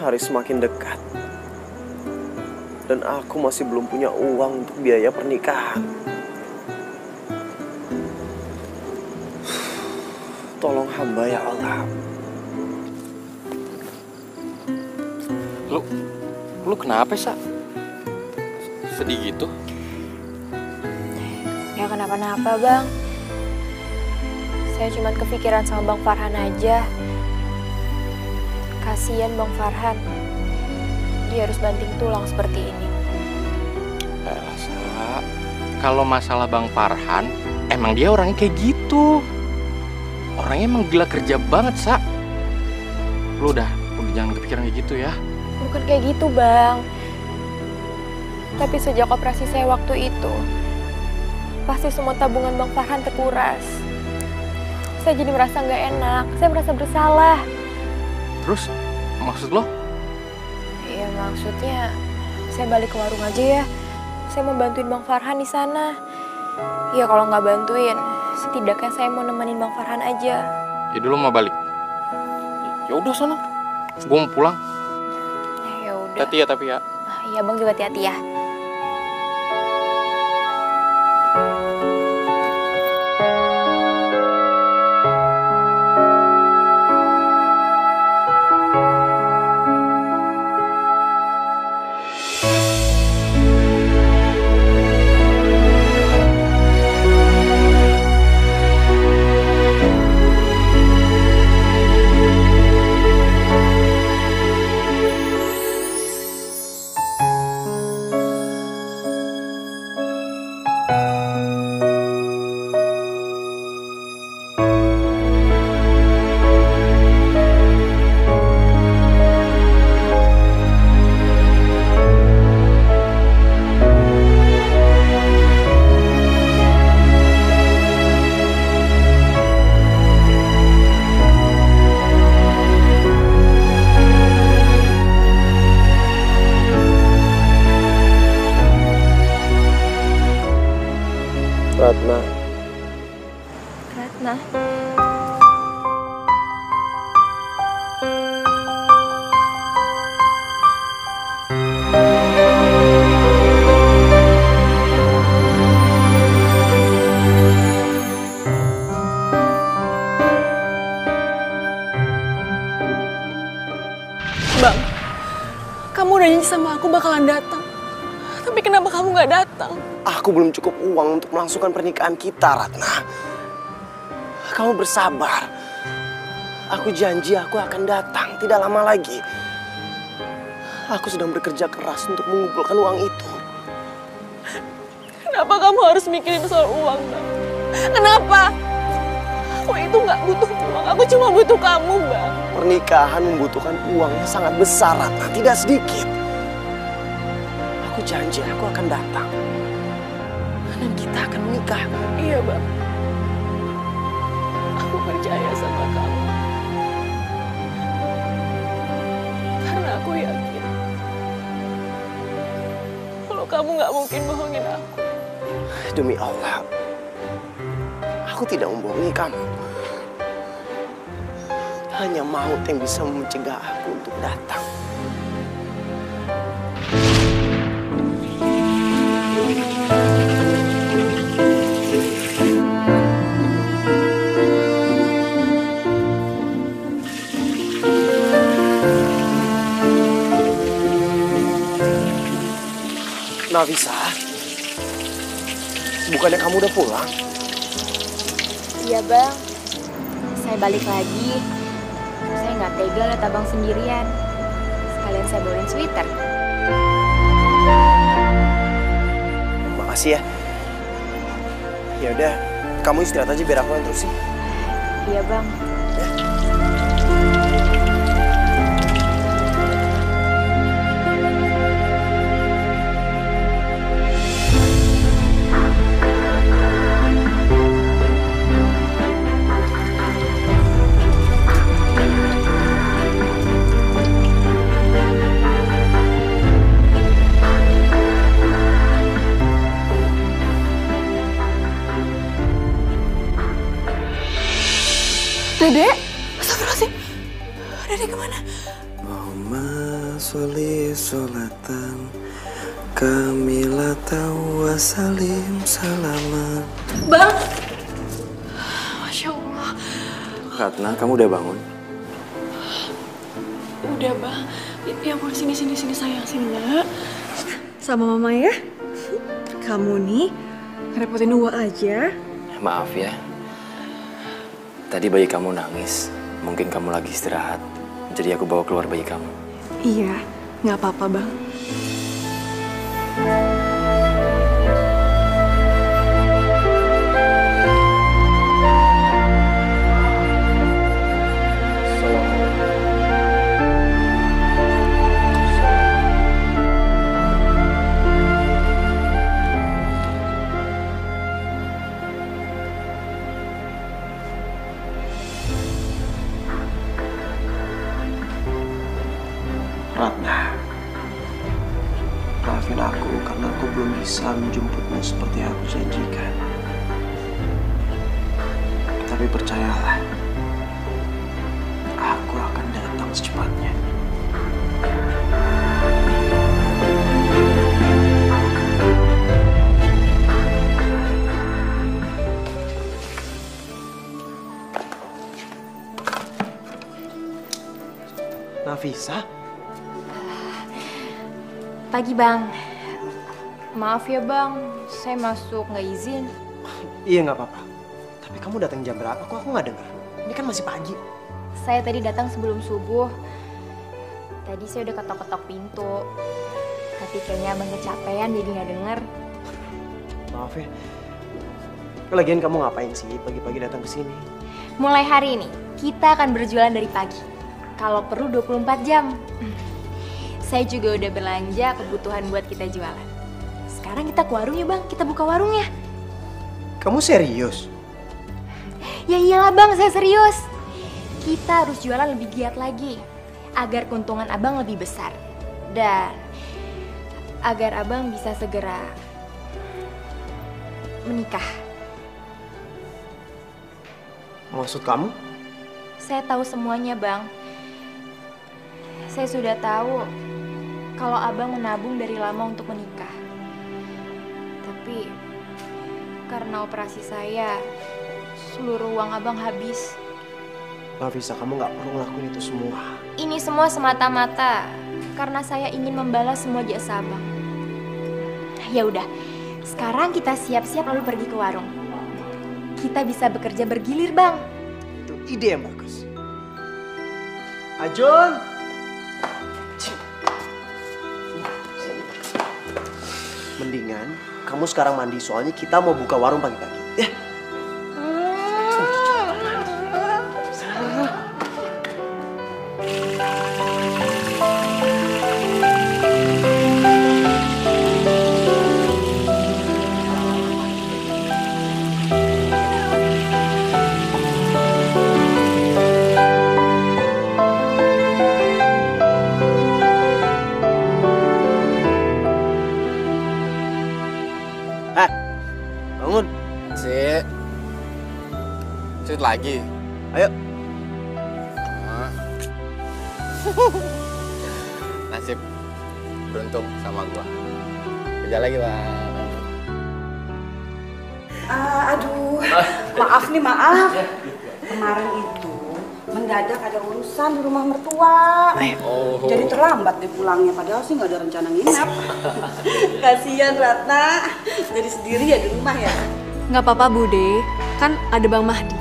Hari semakin dekat. Dan aku masih belum punya uang untuk biaya pernikahan. Tolong hamba ya Allah. Lu kenapa, Sa? Sedih gitu? Ya kenapa-napa, Bang. Saya cuma kepikiran sama Bang Farhan aja. Kasian Bang Farhan. Dia harus banting tulang seperti ini. Sa, kalau masalah Bang Farhan, emang dia orangnya kayak gitu. Orangnya emang gila kerja banget, Sa. Lu udah jangan kepikiran kayak gitu ya. Bukan kayak gitu, Bang. Tapi sejak operasi saya waktu itu, pasti semua tabungan Bang Farhan terkuras. Saya jadi merasa nggak enak, saya merasa bersalah. Terus, maksud lo? Iya, maksudnya saya balik ke warung aja ya. Saya mau bantuin Bang Farhan di sana. Ya kalau nggak bantuin, setidaknya saya mau nemenin Bang Farhan aja. Jadi lo mau balik? Ya udah sana. Gue mau pulang. Ya udah. Hati-hati ya tapi ya. Iya, Bang juga hati-hati ya. Ratna. Ratna. Bang, kamu udah janji sama aku bakalan datang. Tapi kenapa kamu nggak datang? Aku belum cukup uang untuk melangsungkan pernikahan kita, Ratna. Kamu bersabar. Aku janji aku akan datang tidak lama lagi. Aku sedang bekerja keras untuk mengumpulkan uang itu. Kenapa kamu harus mikirin soal uang, Bang? Kenapa? Aku itu nggak butuh uang, aku cuma butuh kamu, Bang. Pernikahan membutuhkan uang yang sangat besar, Ratna, tidak sedikit. Aku janji aku akan datang. Dan kita akan menikah. Iya, Bang. Aku percaya sama kamu. Karena aku yakin kalau kamu nggak mungkin bohongin aku. Demi Allah, aku tidak membohongi kamu. Hanya maut yang bisa mencegah aku untuk datang. Nafisa, bukannya kamu udah pulang? Iya, Bang. Saya balik lagi. Saya nggak tega lihat Abang sendirian. Sekalian saya bawain sweater. Makasih ya. Ya udah, kamu istirahat aja biar aku yang terusin. Iya, Bang. Ya. Dede, astagfirullahaladzim. Dede kemana? Allahumma sholli sholatan kamilatan wa salim salaman. Bang! Masya Allah. Ratna, kamu udah bangun? Udah, Bang. Ya ampun, sini sayang, sini nak. Sama mama ya. Kamu nih ngerepotin Uwa aja. Maaf ya. Tadi bayi kamu nangis. Mungkin kamu lagi istirahat. Jadi aku bawa keluar bayi kamu. Iya, nggak apa-apa, Bang. Ratna, maafin aku karena aku belum bisa menjemputmu seperti yang aku janjikan. Tapi percayalah, aku akan datang secepatnya. Nafisa? Pagi Bang. Maaf ya Bang, saya masuk nggak izin. Iya nggak apa-apa. Tapi kamu datang jam berapa? Kok aku nggak dengar? Ini kan masih pagi. Saya tadi datang sebelum subuh. Tadi saya udah ketok-ketok pintu. Tapi kayaknya Abang kecapean jadi nggak denger. Maaf ya. Lagian kamu ngapain sih pagi-pagi datang ke sini? Mulai hari ini, kita akan berjualan dari pagi. Kalau perlu 24 jam. Saya juga udah belanja kebutuhan buat kita jualan. Sekarang kita ke warung ya Bang, kita buka warungnya. Kamu serius? Ya iyalah Bang, saya serius. Kita harus jualan lebih giat lagi. Agar keuntungan Abang lebih besar. Dan agar Abang bisa segera menikah. Maksud kamu? Saya tahu semuanya Bang. Saya sudah tahu kalau Abang menabung dari lama untuk menikah. Tapi karena operasi saya, seluruh uang Abang habis. Nafisa, kamu nggak perlu ngelakuin itu semua. Ini semua semata-mata karena saya ingin membalas semua jasa Abang. Ya udah, sekarang kita siap-siap lalu pergi ke warung. Kita bisa bekerja bergilir Bang. Itu ide yang bagus. Ajun! Mendingan kamu sekarang mandi, soalnya kita mau buka warung pagi-pagi. Ya. Bangun. Sit lagi. Ayo. Nasib beruntung sama gua. Kerja lagi, Bang. Aduh, maaf nih, maaf. Kemarin itu mendadak ada urusan di rumah mertua. Jadi terlambat deh pulangnya, padahal sih nggak ada rencana nginap. Kasihan Ratna, jadi sendiri ya di rumah ya. Nggak apa-apa Bude, kan ada Bang Mahdi.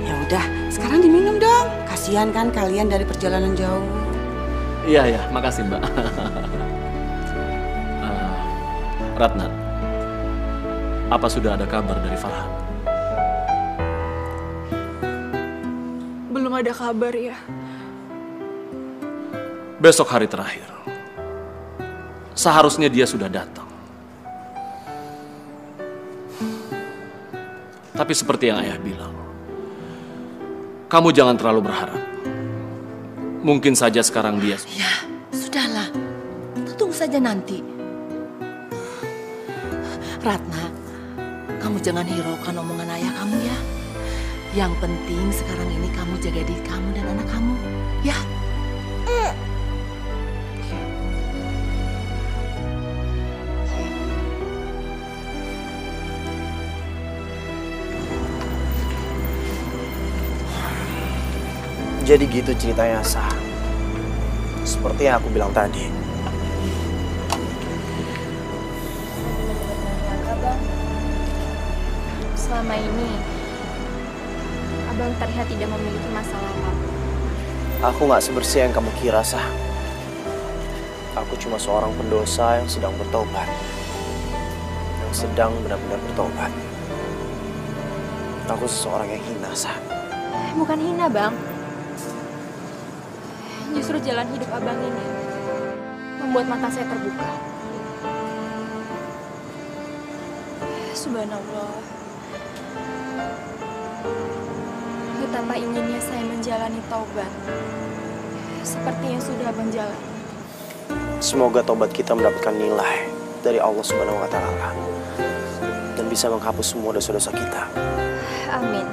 Ya udah, sekarang diminum dong. Kasihan kan kalian dari perjalanan jauh. Iya, makasih Mbak. Ratna, apa sudah ada kabar dari Farhan? Belum ada kabar ya. Besok hari terakhir. Seharusnya dia sudah datang. Tapi seperti yang ayah bilang, kamu jangan terlalu berharap. Mungkin saja sekarang dia... Ya, sudahlah. Kita tunggu saja nanti. Ratna, kamu jangan hiraukan omongan ayah kamu ya. Yang penting sekarang ini kamu jaga diri kamu dan anak kamu, ya. Jadi gitu ceritanya, Sah. Seperti yang aku bilang tadi. Abang, selama ini Abang terlihat tidak memiliki masalah apa-apa. Aku gak sebersih yang kamu kira, Sah. Aku cuma seorang pendosa yang sedang bertobat. Yang sedang benar-benar bertobat. Aku seseorang yang hina, Sah. Bukan hina, Bang. Justru jalan hidup Abang ini membuat mata saya terbuka. Subhanallah. Betapa inginnya saya menjalani taubat seperti yang sudah Abang jalani. Semoga taubat kita mendapatkan nilai dari Allah Subhanahu wa Ta'ala dan bisa menghapus semua dosa-dosa kita. Amin.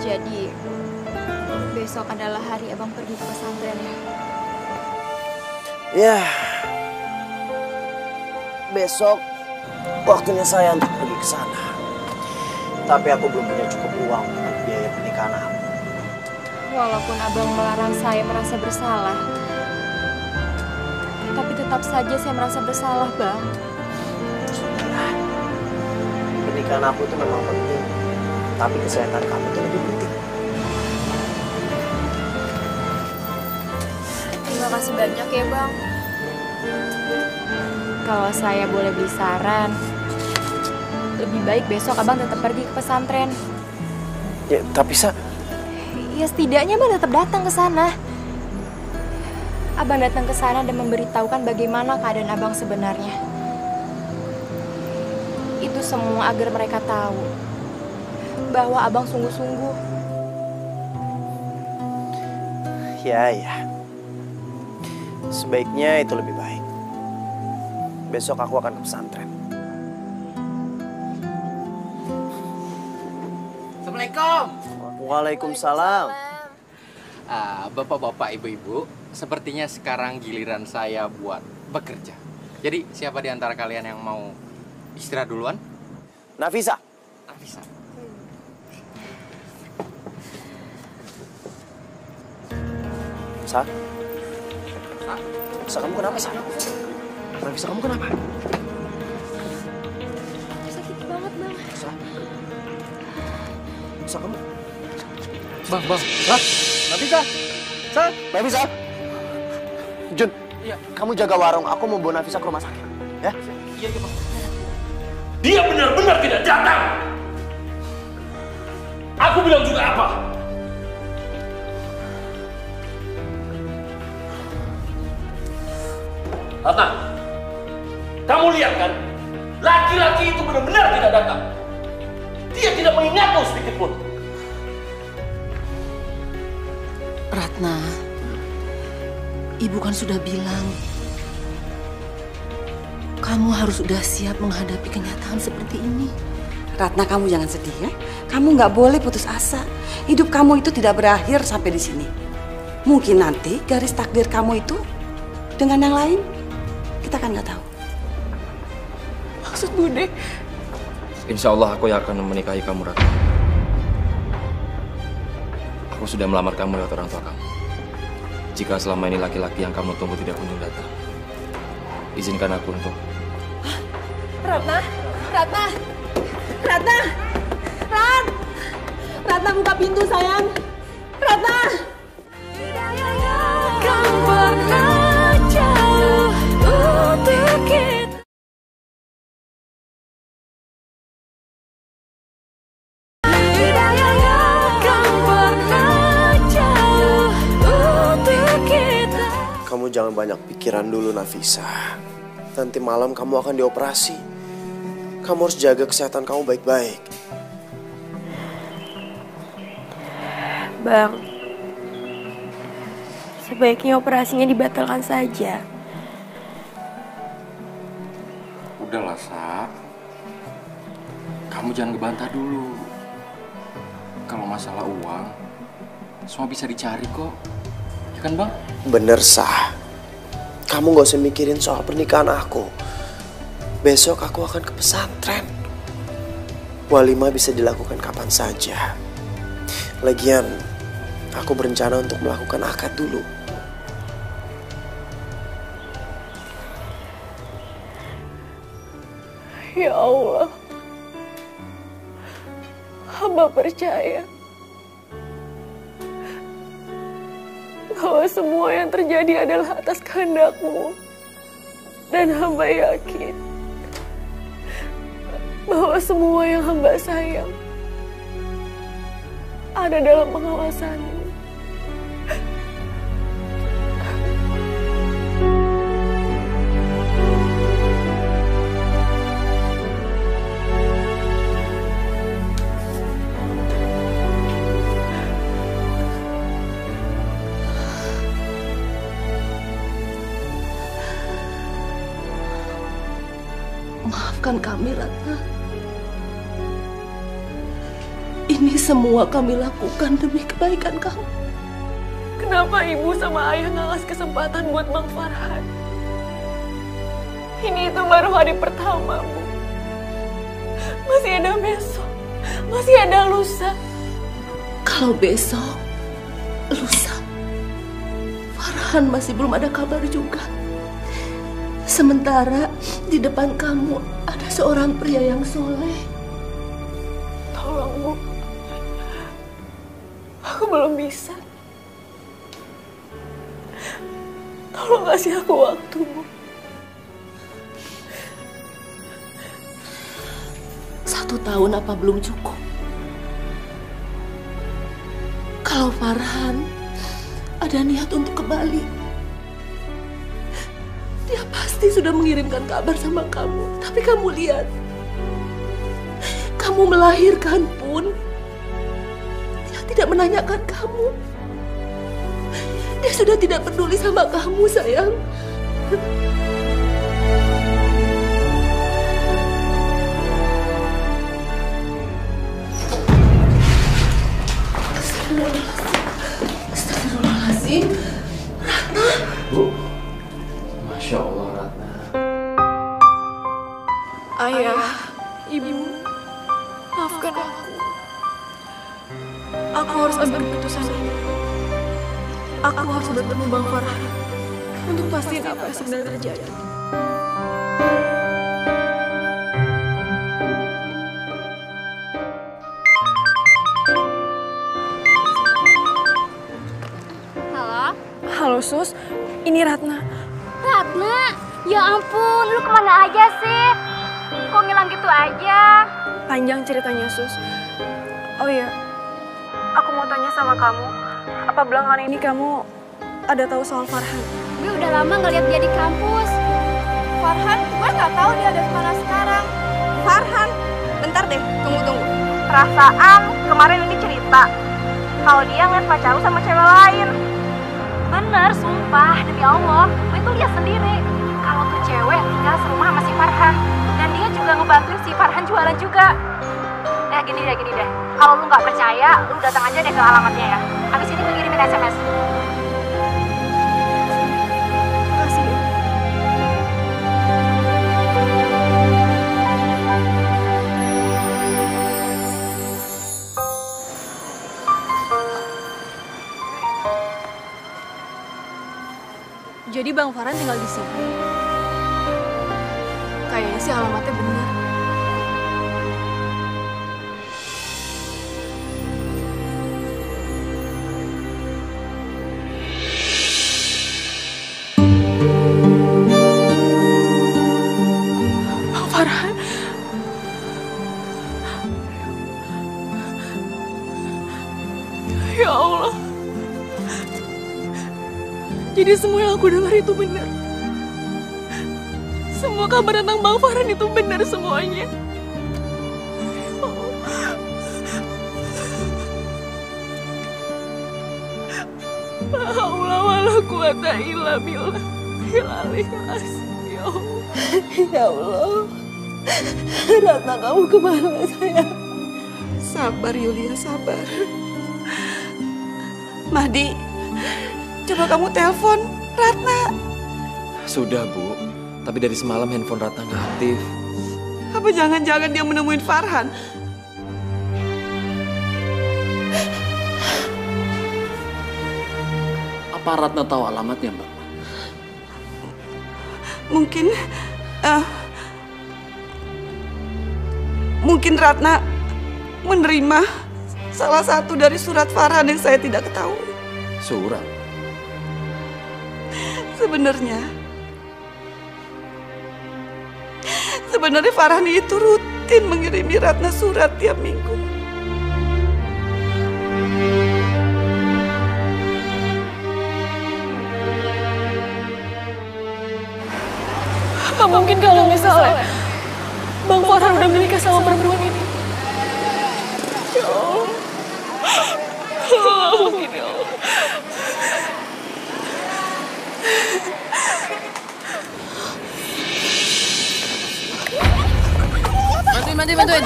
Jadi, besok adalah hari Abang pergi ke pesantren ya? Ya, besok waktunya saya untuk pergi ke sana. Tapi aku belum punya cukup uang untuk biaya pernikahan aku. Walaupun Abang melarang saya merasa bersalah, tapi tetap saja saya merasa bersalah, Bang. Sudahlah, pernikahan aku itu memang penting, tapi kesehatan kamu itu lebih penting. Terima kasih banyak ya, Bang. Kalau saya boleh beri saran, lebih baik besok Abang tetap pergi ke pesantren. Ya, tapi Ya setidaknya Abang tetap datang ke sana. Abang datang ke sana dan memberitahukan bagaimana keadaan Abang sebenarnya. Itu semua agar mereka tahu bahwa Abang sungguh-sungguh. Ya. Sebaiknya itu lebih baik. Besok aku akan ke pesantren. Assalamualaikum. Waalaikumsalam. Bapak-bapak, ibu-ibu, sepertinya sekarang giliran saya buat bekerja. Jadi siapa di antara kalian yang mau istirahat duluan? Nafisa. Sa? Sa, kamu kenapa, Sa? Nafisa, kamu kenapa? Sakit banget, Bang. Sa, kamu... Bang. Sa? Nafisa? Sa? Nafisa? Jun, kamu jaga warung. Aku mau bawa Nafisa ke rumah sakit. Ya? Iya, Bang. Dia benar-benar tidak datang. Aku bilang juga apa? Ratna, kamu lihat kan? Laki-laki itu benar-benar tidak datang. Dia tidak mengingatmu sedikit pun. Ratna, Ibu kan sudah bilang, kamu harus sudah siap menghadapi kenyataan seperti ini. Ratna, kamu jangan sedih ya. Kamu nggak boleh putus asa. Hidup kamu itu tidak berakhir sampai di sini. Mungkin nanti garis takdir kamu itu dengan yang lain, kita kan nggak tahu. Maksud Bude? Insya Allah aku yang akan menikahi kamu, Ratna. Aku sudah melamar kamu lewat orang tua kamu. Jika selama ini laki-laki yang kamu tunggu tidak kunjung datang, izinkan aku untuk... Ratna, buka pintu sayang. Ratna. Kan pernah jauh untuk kita. Kamu jangan banyak pikiran dulu, Nafisa. Nanti malam kamu akan dioperasi. Kamu harus jaga kesehatan kamu baik-baik. Bang, sebaiknya operasinya dibatalkan saja. Udahlah, Sa. Kamu jangan ngebantah dulu. Kalau masalah uang, semua bisa dicari kok. Ya kan, Bang? Bener, Sah. Kamu gak usah mikirin soal pernikahan aku. Besok aku akan ke pesantren. Walimah bisa dilakukan kapan saja. Lagian, aku berencana untuk melakukan akad dulu. Ya Allah, hamba percaya bahwa semua yang terjadi adalah atas kehendak-Mu. Dan hamba yakin bahwa semua yang hamba sayang ada dalam pengawasan-Mu. Maafkan kami, Ratna. Ini semua kami lakukan demi kebaikan kamu. Kenapa ibu sama ayah nggak ngasih kesempatan buat Bang Farhan? Ini itu baru hari pertama, Bu. Masih ada besok, masih ada lusa. Kalau besok, lusa, Farhan masih belum ada kabar juga. Sementara di depan kamu ada seorang pria yang soleh. Tolong, Bu. Aku belum bisa. Tolong kasih aku waktu, Bu. 1 tahun apa belum cukup? Kalau Farhan ada niat untuk kembali, dia pasti sudah mengirimkan kabar sama kamu. Tapi kamu lihat, kamu melahirkan pun dia tidak menanyakan kamu. Dia sudah tidak peduli sama kamu, sayang. Astagfirullahaladzim. Ratna. Bu. Masya Allah, Ratna. Ayah, Ibu, maafkan aku. Aku harus ambil keputusan ini. Aku harus bertemu Bang Farhan untuk pastiin apa yang sebenarnya terjadi. Halo? Halo, Sus. Ini Ratna. Ratna? Ya ampun, lu kemana aja sih? Kok ngilang gitu aja? Panjang ceritanya, Sus. Oh iya, aku mau tanya sama kamu. Apa belakangan ini kamu ada tahu soal Farhan? Gue udah lama ngeliat dia di kampus. Farhan, gue nggak tahu dia ada di mana sekarang. Farhan? Bentar deh, tunggu. Perasaan kemarin ini cerita kalau dia ngeliat pacar lu sama cewek lain. Bener, sumpah, demi Allah. Gue tuh lihat sendiri kalau tuh cewek tinggal serumah sama si Farhan. Dan dia juga ngebantuin si Farhan jualan juga. Gini deh. Kalau lu nggak percaya, lu datang aja deh ke alamatnya ya. Habis ini gue kirimin SMS. Makasih. Jadi Bang Farhan tinggal di sini. Kayaknya sih alamatnya benar. Bang Farhan. Ya Allah. Jadi semua yang aku dengar itu benar. Semua kabar tentang Bang Farhan itu benar semuanya. La haula wala quwata illa billah. Ya Allah. Ratna, kamu kemana, sayang? Sabar, Yulia, sabar. Mahdi, coba kamu telepon Ratna. Sudah, Bu. Tapi dari semalam handphone Ratna nggak aktif. Apa jangan-jangan dia menemuin Farhan? Apa Ratna tahu alamatnya, Mbak? Mungkin Ratna menerima salah satu dari surat Farhan yang saya tidak ketahui. Surat? Sebenarnya Farhan itu rutin mengirimi Ratna surat tiap minggu. Apa mungkin kalau misalnya Bang Farhan udah menikah sama perempuan ini? Ya Allah. Nggak mungkin, ya Allah. Bantuin.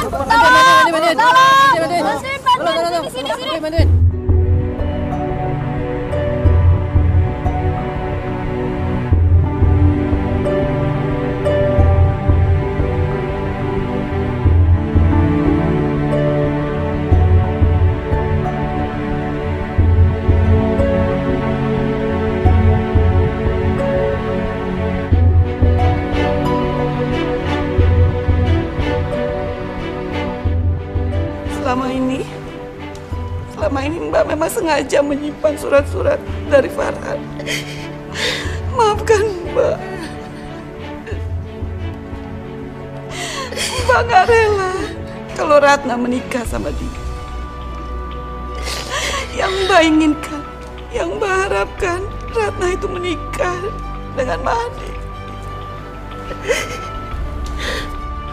Selama ini Mbak memang sengaja menyimpan surat-surat dari Farhan. Maafkan Mbak. Mbak gak rela kalau Ratna menikah sama dia. Yang Mbak inginkan, yang Mbak harapkan, Ratna itu menikah dengan Mahdi.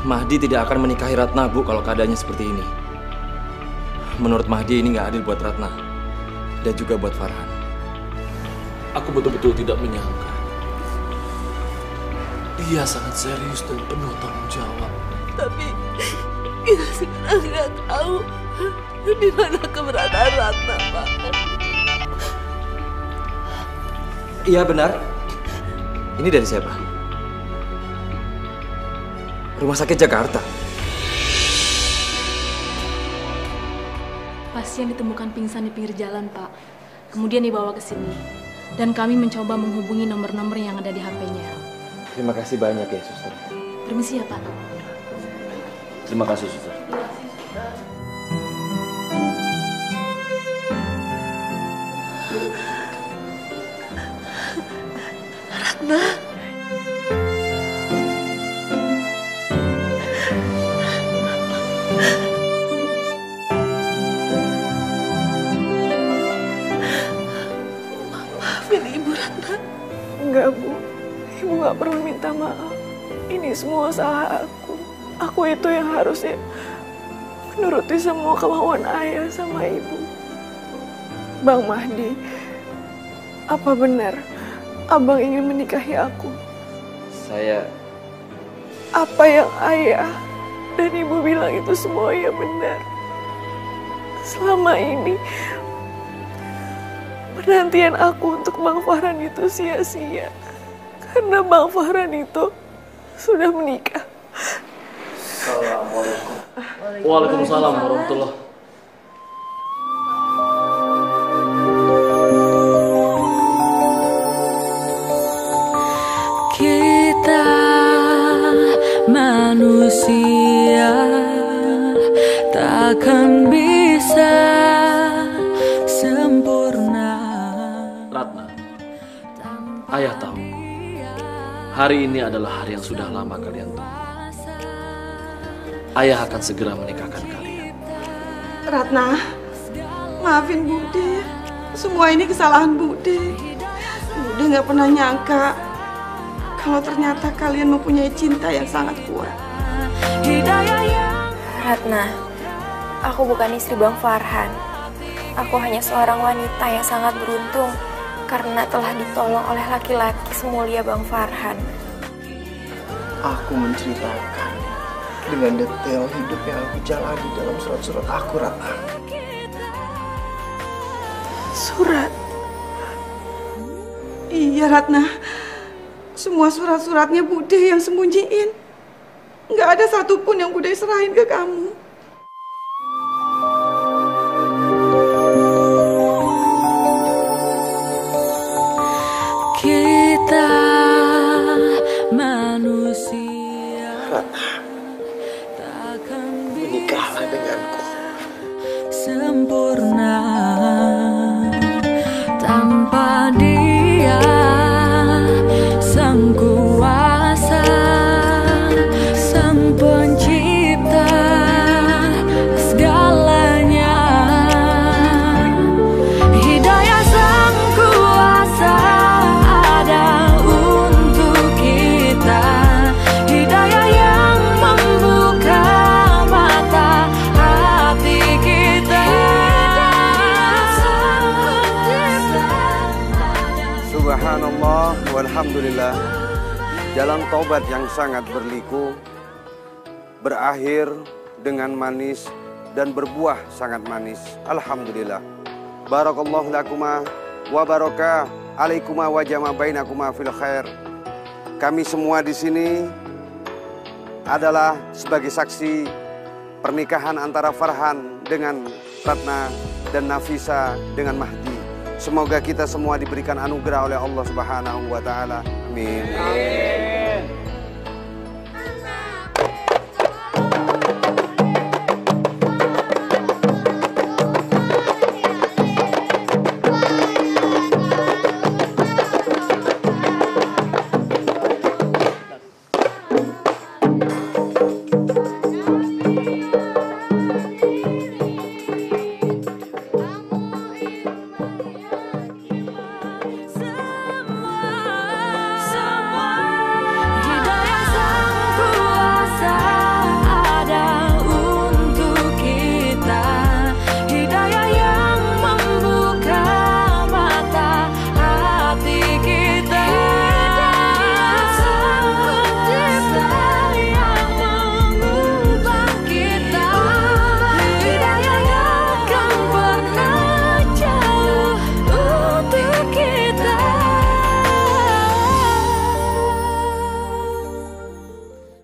Mahdi tidak akan menikahi Ratna, Bu, kalau keadaannya seperti ini. Menurut Mahdi ini nggak adil buat Ratna dan juga buat Farhan. Aku betul-betul tidak menyangka. Dia sangat serius dan penuh tanggung jawab. Tapi kita sekarang nggak tahu di mana keberadaan Ratna, Pak. Iya benar. Ini dari siapa? Rumah sakit Jakarta. Pasien ditemukan pingsan di pinggir jalan, Pak. Kemudian dibawa ke sini. Dan kami mencoba menghubungi nomor-nomor yang ada di HP-nya. Terima kasih banyak ya, Suster. Permisi ya, Pak. Terima kasih, Suster. Ratna. Maafin Ibu Ratna. Enggak, Bu. Ibu nggak perlu minta maaf. Ini semua salah aku. Aku itu yang harusnya menuruti semua kemauan ayah sama ibu. Bang Mahdi, apa benar Abang ingin menikahi aku? Saya... Apa yang ayah dan ibu bilang itu semua ya benar. Selama ini penantian aku untuk Bang Farhan itu sia-sia. Karena Bang Farhan itu sudah menikah. Assalamualaikum. Waalaikumsalam warahmatullahi. Kita manusia takkan bisa sempurna. Ratna, ayah tahu hari ini adalah hari yang sudah lama kalian tunggu. Ayah akan segera menikahkan kalian. Ratna, maafin Bude. Semua ini kesalahan Bude. Bude nggak pernah nyangka kalau ternyata kalian mempunyai cinta yang sangat kuat. Ratna, aku bukan istri Bang Farhan. Aku hanya seorang wanita yang sangat beruntung karena telah ditolong oleh laki-laki semulia Bang Farhan. Aku menceritakan dengan detail hidup yang aku jalani dalam surat-surat aku, Ratna. Surat? Iya, Ratna. Semua surat-suratnya Bude yang sembunyiin. Nggak ada satupun yang Bude serahin ke kamu. sempurna. Tanpa Dia Sang Kuasa, Sang Pencipta segalanya. Hidayah Sang Kuasa ada untuk kita. Hidayah yang membuka mata hati kita. Subhanallah walhamdulillah. Jalan taubat yang sangat berliku berakhir dengan manis dan berbuah sangat manis. Alhamdulillah. Barakallahu lakuma wa baraka alaikuma wa jama bainakuma fil khair. Kami semua di sini adalah sebagai saksi pernikahan antara Farhan dengan Ratna dan Nafisa dengan Mahdi. Semoga kita semua diberikan anugerah oleh Allah Subhanahu wa taala. Amin.